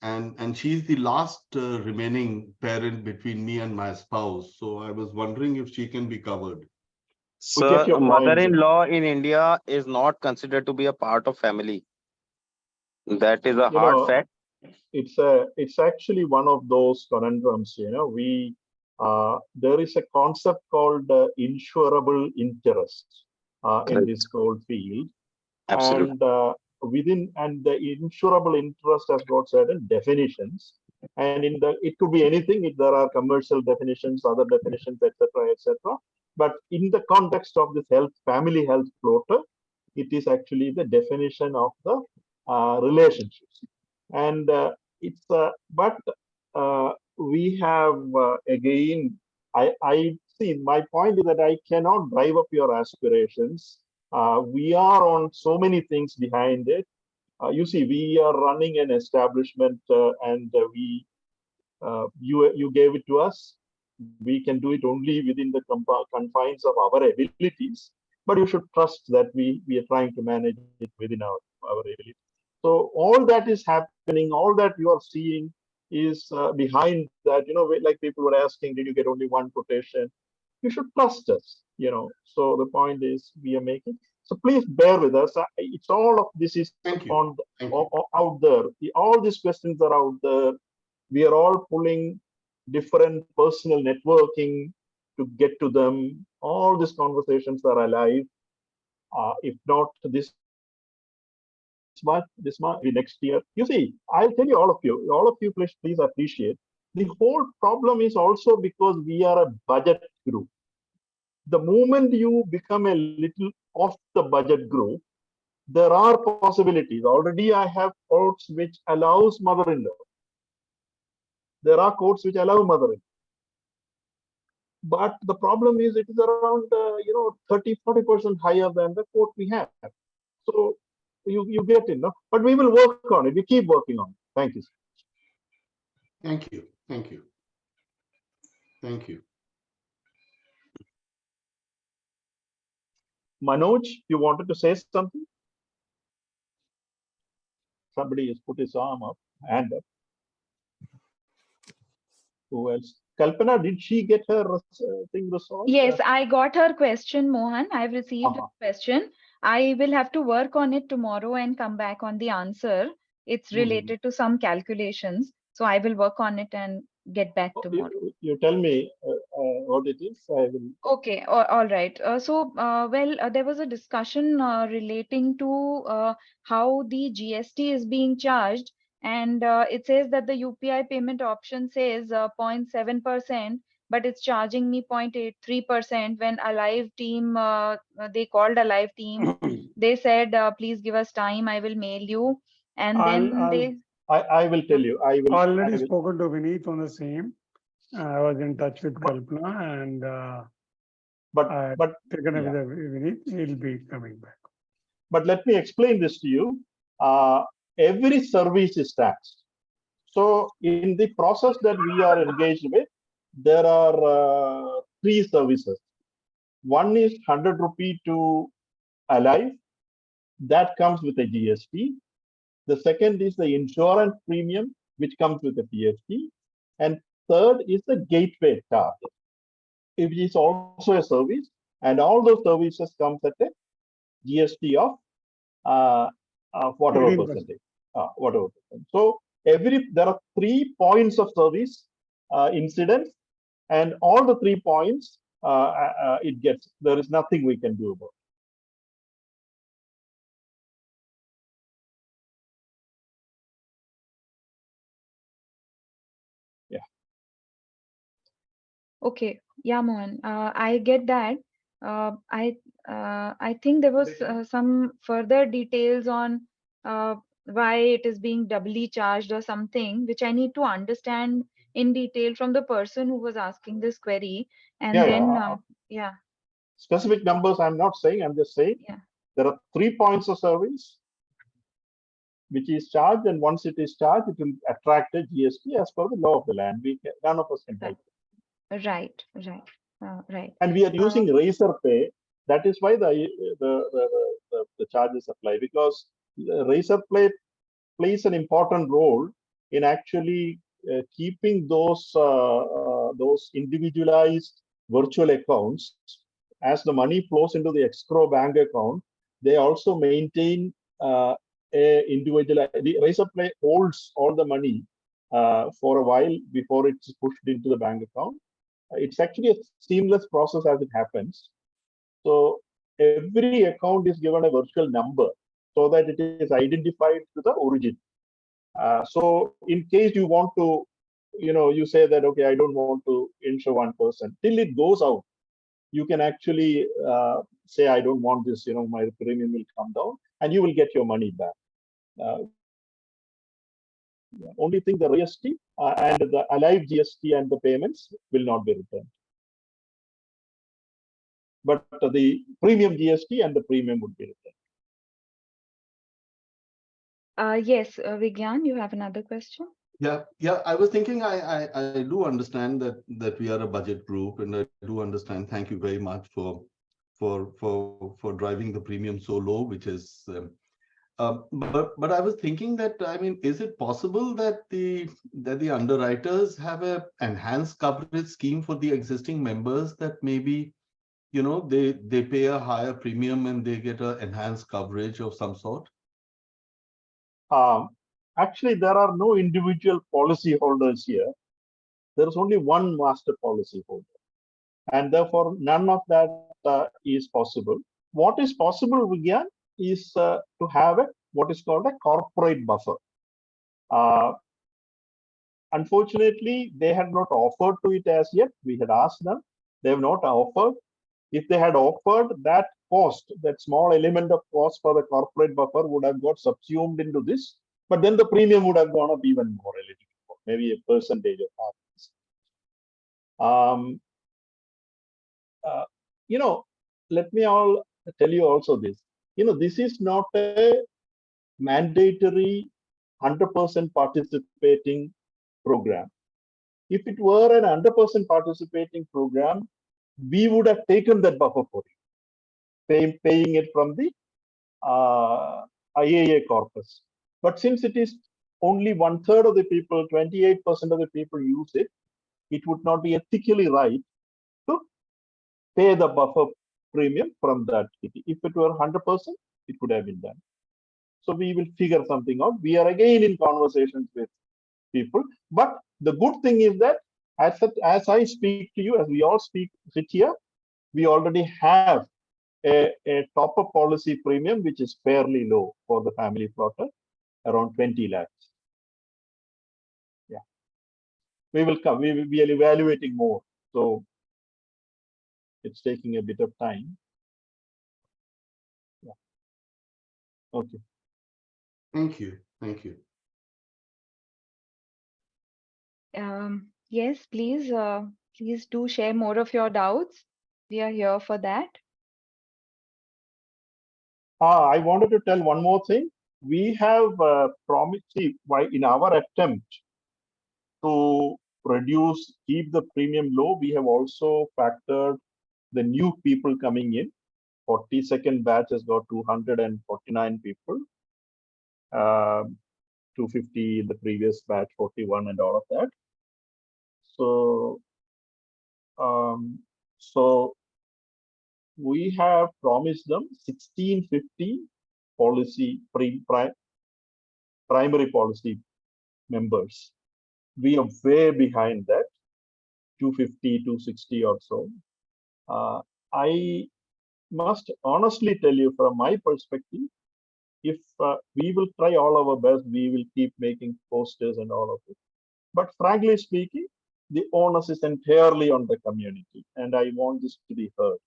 and she's the last remaining parent between me and my spouse. So I was wondering if she can be covered. We get Sir, your point. mother-in-law in India is not considered to be a part of family. That is a You hard know, fact. it's actually one of those conundrums. There is a concept called insurable interest in Right. this whole field, Absolutely. and the insurable interest has got certain definitions, and it could be anything. If there are commercial definitions, other definitions, etc., etc. But in the context of this family health floater, it is actually the definition of the relationships. And it's but we have again, I see, my point is that I cannot drive up your aspirations. We are on so many things behind it. You see, we are running an establishment, and you gave it to us. We can do it only within the confines of our abilities. But you should trust that we are trying to manage it within our ability. So all that is happening, all that you are seeing is behind that. Like people were asking, did you get only one quotation? You should trust us. So the point is we are making. So please bear with us. It's all of this is Thank you. on Thank you. out there. All these questions are out there. We are all pulling different personal networking to get to them. All these conversations are alive. If not this month, maybe next year. You see, I'll tell you, all of you, please appreciate. The whole problem is also because we are a budget group. The moment you become a little off the budget group, there are possibilities. Already I have courts which allows mother-in-law. There are courts which allow mother-in-law. But the problem is it is around 30-40% higher than the quote we have. So you get it, no? But we will work on it. We keep working on it. Thank you. Thank you. Thank you. Thank you. Manoj, you wanted to say something? Somebody has put his arm up, hand up. Who else? Kalpana, did she get her thing resolved? Yes, I got her question, Mohan. I've received her question. I will have to work on it tomorrow and come back on the answer. It's related to some calculations. So I will work on it and get back tomorrow. You tell me what it is. I will. Okay, all right. There was a discussion relating to how the GST is being charged, and it says that the UPI payment option says 0.7%, but it's charging me 0.83%. When Alive team, they called Alive team, they said, please give us time, I will mail you. And then I will tell you. I will. Already spoken to Vineet on the same. I was in touch with Kalpana and but taken with Vineet. He'll be coming back. But let me explain this to you. Every service is taxed. So in the process that we are engaged with, there are three services. One is 100 rupee to Alive. That comes with a GST. The second is the insurance premium, which comes with a GST. And third is the gateway charge, which is also a service. And all those services comes at a GST of whatever percentage. Whatever percent. So there are 3 points of service incidents, and all the 3 points it gets. There is nothing we can do about it. Yeah. Okay, yeah, Mohan, I get that. I think there was some further details on why it is being doubly charged or something, which I need to understand in detail from the person who was asking this query. And yeah. Specific numbers I'm not saying, I'm just saying there are 3 points of service. which is charged, and once it is charged, it will attract a GST as per the law of the land. None of us can help. Right. Right. And we are using Razor Pay. That is why the charges apply, because Razor Pay plays an important role in actually keeping those individualized virtual accounts. As the money flows into the escrow bank account, they also maintain a individual. The Razor Pay holds all the money for a while before it's pushed into the bank account. It's actually a seamless process as it happens. So every account is given a virtual number so that it is identified to the origin. So in case you want to, you say that, okay, I don't want to insure one person, till it goes out, you can actually say, I don't want this, my premium will come down, and you will get your money back. Only thing, the GST and the alive GST and the payments will not be returned. But the premium GST and the premium would be returned. Yes, Vigyan, you have another question? Yeah. I was thinking, I do understand that we are a budget group, and I do understand. Thank you very much for driving the premium so low, which is. But I was thinking that, I mean, is it possible that the underwriters have a enhanced coverage scheme for the existing members, that maybe, they pay a higher premium and they get an enhanced coverage of some sort? Actually, there are no individual policy holders here. There is only one master policy holder, and therefore none of that is possible. What is possible, Vigyan, is to have what is called a corporate buffer. Unfortunately, they had not offered to it as yet. We had asked them. They have not offered. If they had offered, that cost, that small element of cost for the corporate buffer would have got subsumed into this, but then the premium would have gone up even more, a little more, maybe a percentage of that. Let me tell you also this. This is not a mandatory 100% participating program. If it were an 100% participating program, we would have taken that buffer for you, paying it from the IAA corpus. But since it is only 1/3 of the people, 28% of the people use it, it would not be ethically right to pay the buffer premium from that kitty. If it were 100%, it could have been done. So we will figure something out. We are again in conversations with people. But the good thing is that as I speak to you, as we all sit here, we already have a top-up policy premium, which is fairly low for the family plotter, around 20 lakhs. Yeah. We will come. We will be evaluating more. So it's taking a bit of time. Yeah. Okay. Thank you. Thank you. Yes, please do share more of your doubts. We are here for that. I wanted to tell one more thing. We have promised, in our attempt to keep the premium low, we have also factored the new people coming in. 42nd batch has got 249 people. 250 in the previous batch, 41 and all of that. So we have promised them 1650 primary policy members. We are way behind that, 250, 260 or so. I must honestly tell you, from my perspective, if we will try all our best, we will keep making posters and all of it. But frankly speaking, the onus is entirely on the community, and I want this to be heard.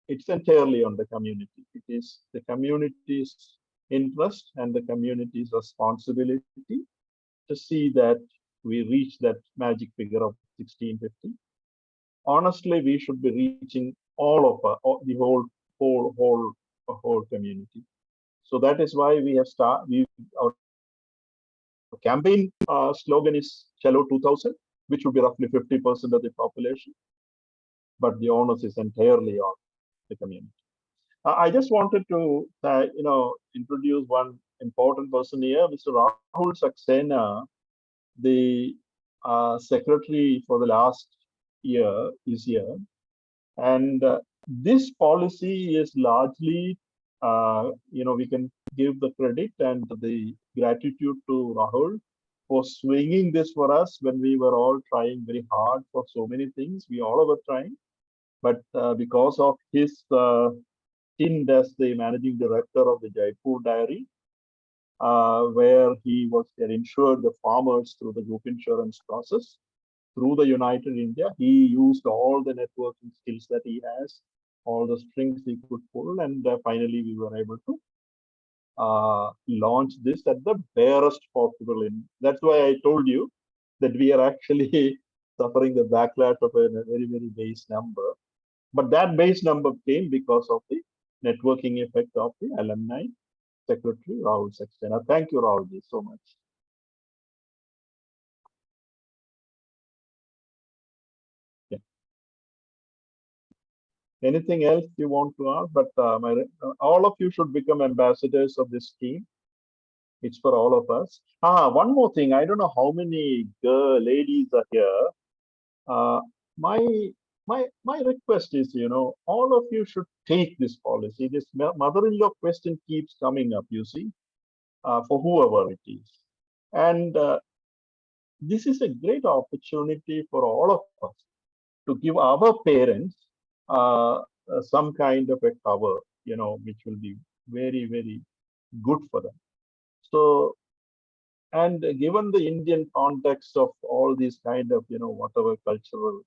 It's entirely on the community. It is the community's interest and the community's responsibility to see that we reach that magic figure of 1650. Honestly, we should be reaching all of the whole community. So that is why we have our campaign slogan is Chalo 2000, which would be roughly 50% of the population, but the onus is entirely on the community. I just wanted to, introduce one important person here, Mr. Rahul Saxena, the secretary for the last year is here, and this policy is largely, we can give the credit and the gratitude to Rahul for swinging this for us when we were all trying very hard for so many things. We all were trying, but because of his stint as the managing director of the Jaipur Diary, where he was insured the farmers through the group insurance process through the United India. He used all the networking skills that he has, all the strings he could pull, and finally we were able to launch this at the barest possible. That's why I told you that we are actually suffering the backlash of a very, very base number. But that base number came because of the networking effect of the alumni secretary, Rahul Saxena. Thank you, Rahul, so much. Yeah. Anything else you want to ask? But all of you should become ambassadors of this scheme. It's for all of us. One more thing. I don't know how many ladies are here. My my request is, all of you should take this policy. This mother-in-law question keeps coming up, you see, for whoever it is. And this is a great opportunity for all of us to give our parents some kind of a cover, which will be very, very good for them. So, and given the Indian context of all these kind of, whatever cultural,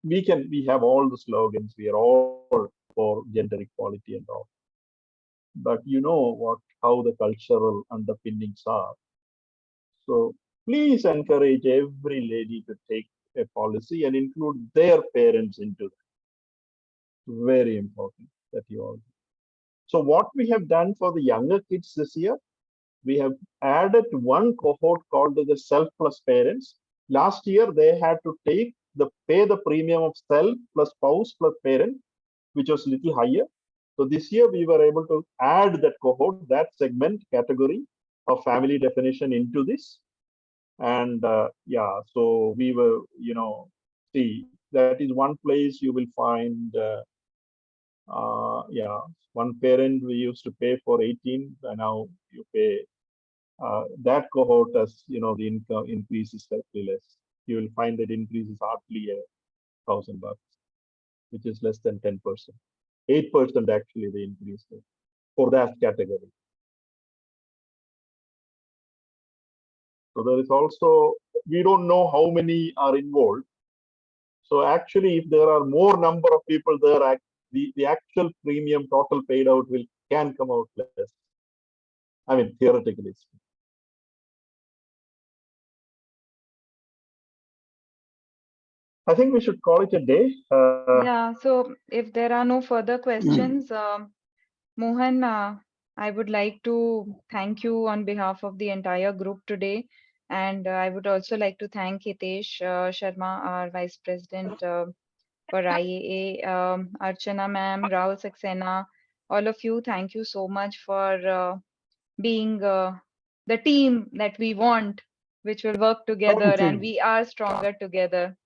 we have all the slogans, we are all for gender equality and all. But you know how the cultural underpinnings are. So please encourage every lady to take a policy and include their parents into that. Very important that you all do. So what we have done for the younger kids this year, we have added one cohort called the self plus parents. Last year, they had to pay the premium of self plus spouse plus parent, which was a little higher. So this year, we were able to add that cohort, that segment category of family definition into this. And so we were, see, that is one place you will find, one parent we used to pay for 18, and now you pay that cohort as, the income increase is slightly less. You will find that increase is hardly $1,000, which is less than 10%. 8% actually the increase for that category. So there is also, we don't know how many are involved. So actually, if there are more number of people there, the actual premium total paid out can come out less. I mean, theoretically. I think we should call it a day. Yeah, so if there are no further questions, Mohan, I would like to thank you on behalf of the entire group today. And I would also like to thank Hitesh Sharma, our Vice President for IAA, Archana ma'am, Rahul Saxena, all of you. Thank you so much for being the team that we want, which will work together, and we are stronger together.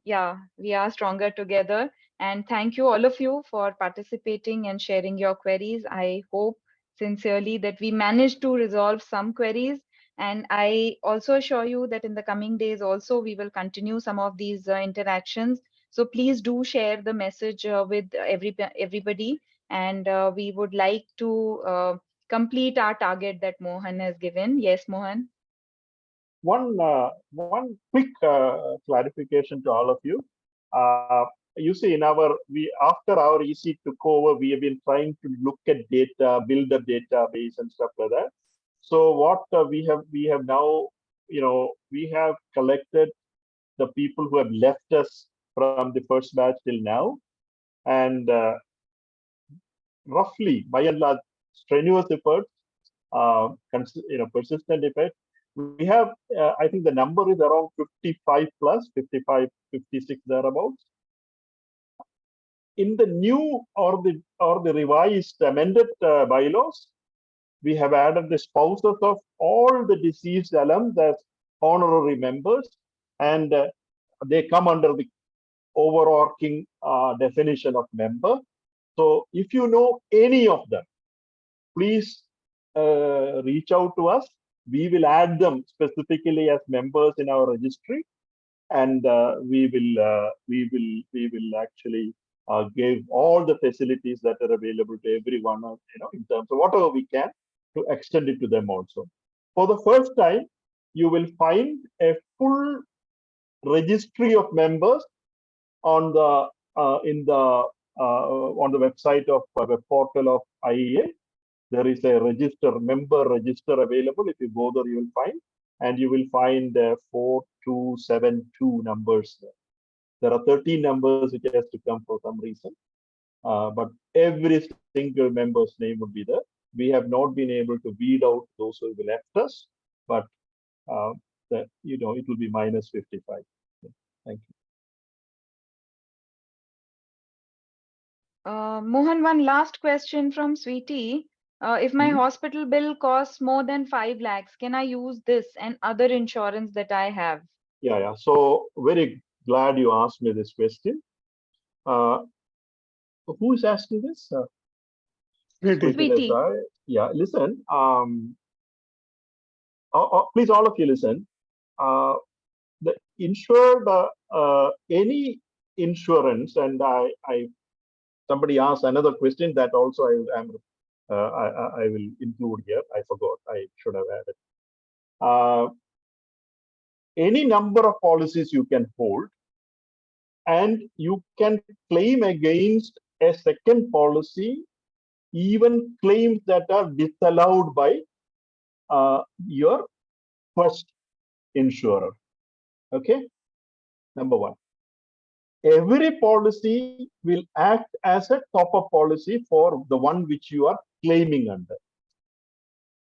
Yeah, we are stronger together. And thank you, all of you, for participating and sharing your queries. I hope sincerely that we managed to resolve some queries. And I also assure you that in the coming days also, we will continue some of these interactions. So please do share the message with everybody. And we would like to complete our target that Mohan has given. Yes, Mohan? One quick clarification to all of you. You see, after our EC took over, we have been trying to look at data, build a database and stuff like that. So what we have now, we have collected the people who have left us from the first batch till now, and roughly, by and large, strenuous efforts, persistent effort. We have, I think the number is around 55 plus, 55, 56 thereabouts. In the new or the revised amended bylaws, we have added the spouses of all the deceased alums as honorary members, and they come under the overarching definition of member. So if you know any of them, please reach out to us. We will add them specifically as members in our registry, and we will actually give all the facilities that are available to everyone, in terms of whatever we can to extend it to them also. For the first time, you will find a full registry of members on the on the website of web portal of IAA. There is a member register available. If you go there, you will find, and you will find 4272 numbers there. There are 13 numbers which has to come for some reason, but every single member's name would be there. We have not been able to weed out those who have left us, but it will be minus 55. Thank you. Mohan, one last question from Sweetie. If my hospital bill costs more than 5 lakhs, can I use this and other insurance that I have? Yeah. So very glad you asked me this question. Who is asking this? Sweetie. Yeah, listen. Please, all of you, listen. The insured, any insurance, and somebody asked another question that also I will include here. I forgot. I should have added. Any number of policies you can hold, and you can claim against a second policy, even claims that are disallowed by your first insurer. Okay, number one. Every policy will act as a top-up policy for the one which you are claiming under.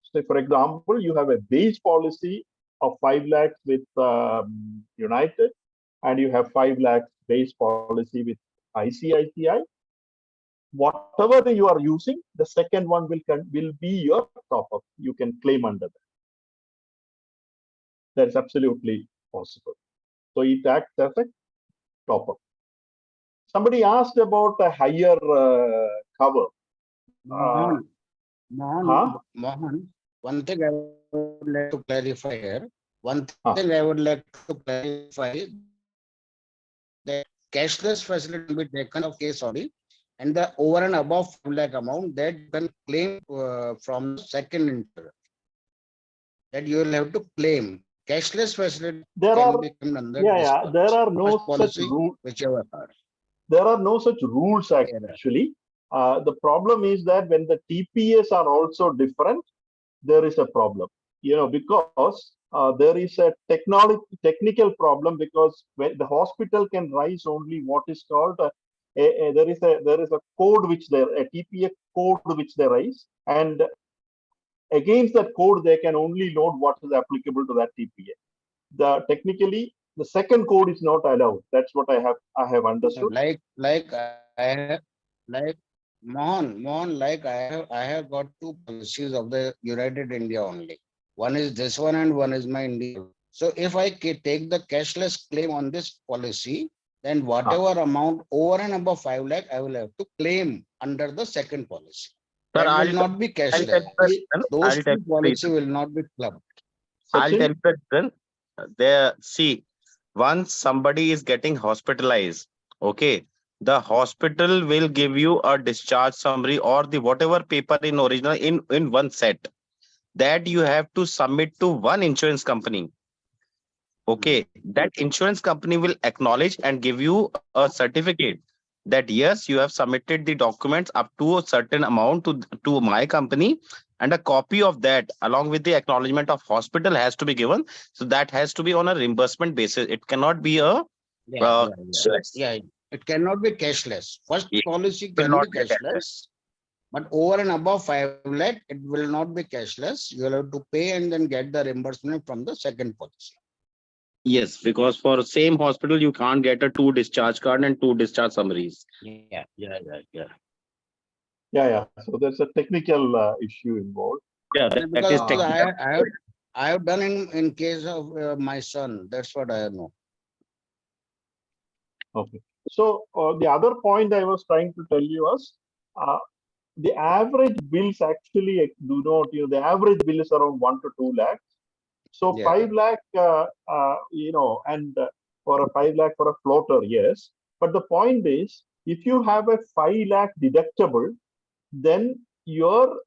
So, for example, you have a base policy of 5 lakhs with United, and you have 5 lakhs base policy with ICICI. Whatever you are using, the second one will be your top-up. You can claim under that. That is absolutely possible. So it acts as a top-up. Somebody asked about a higher cover. Mohan, one thing I would like to clarify here. One thing I would like to clarify, that cashless facility will be taken of case only, and the over and above 5 lakh amount that you can claim from the second insurer. That you will have to claim. Cashless facility can be claimed under this policy. There are no such rules. Whichever are. There are no such rules actually. The problem is that when the TPS are also different, there is a problem. Because there is a technical problem, because when the hospital can raise only what is called there is a code which a TPS code which they raise, and against that code they can only load what is applicable to that TPA. Technically, the second code is not allowed. That's what I have understood. Mohan, I have got 2 policies of the United India only. One is this one and one is my India. So if I take the cashless claim on this policy, then whatever amount over and above 5 lakh, I will have to claim under the second policy. That will not be cashless. Those 2 policies will not be clubbed. I'll tell you that there, see, once somebody is getting hospitalized, okay, the hospital will give you a discharge summary or the whatever paper in original in one set that you have to submit to one insurance company. Okay, that insurance company will acknowledge and give you a certificate that yes, you have submitted the documents up to a certain amount to my company, and a copy of that along with the acknowledgement of hospital has to be given. So that has to be on a reimbursement basis. It cannot be a it cannot be cashless. First policy can be cashless. But over and above 5 lakh, it will not be cashless. You will have to pay and then get the reimbursement from the second policy. Yes, because for same hospital, you can't get a 2 discharge card and 2 discharge summaries. Yeah. Yeah. So there's a technical issue involved. Yeah, that Because is technical. I have done in case of my son. That's what I know. Okay. So the other point I was trying to tell you was the average bills actually do not, the average bill is around 1 to 2 lakhs. So Yeah. 5 lakh, and for a 5 lakh for a floater, yes. But the point is, if you have a 5 lakh deductible, then your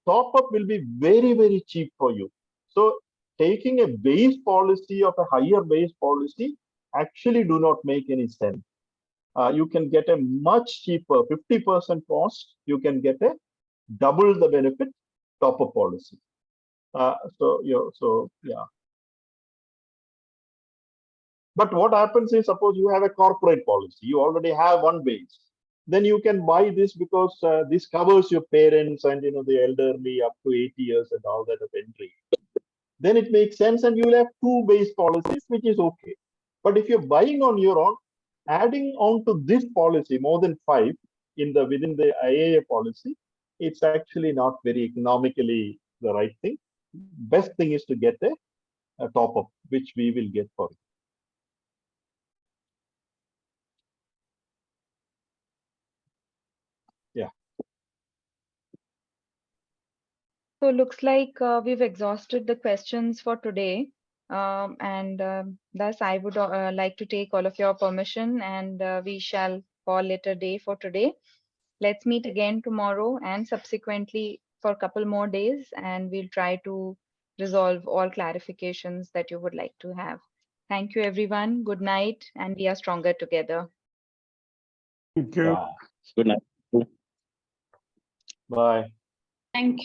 top up will be very, very cheap for you. So taking a base policy of a higher base policy actually do not make any sense. You can get a much cheaper 50% cost. You can get a double the benefit top up policy. So yeah. But what happens is, suppose you have a corporate policy, you already have one base. Then you can buy this because this covers your parents and the elderly up to 80 years and all that of entry. Then it makes sense, and you will have 2 base policies, which is okay. But if you're buying on your own, adding on to this policy more than 5 within the IAA policy, it's actually not very economically the right thing. Best thing is to get a top up, which we will get for you. Yeah. So looks like we've exhausted the questions for today. And thus I would like to take all of your permission, and we shall call it a day for today. Let's meet again tomorrow and subsequently for a couple more days, and we'll try to resolve all clarifications that you would like to have. Thank you, everyone. Good night, and we are stronger together. Thank you. Yeah. Good night. Bye. Thank you.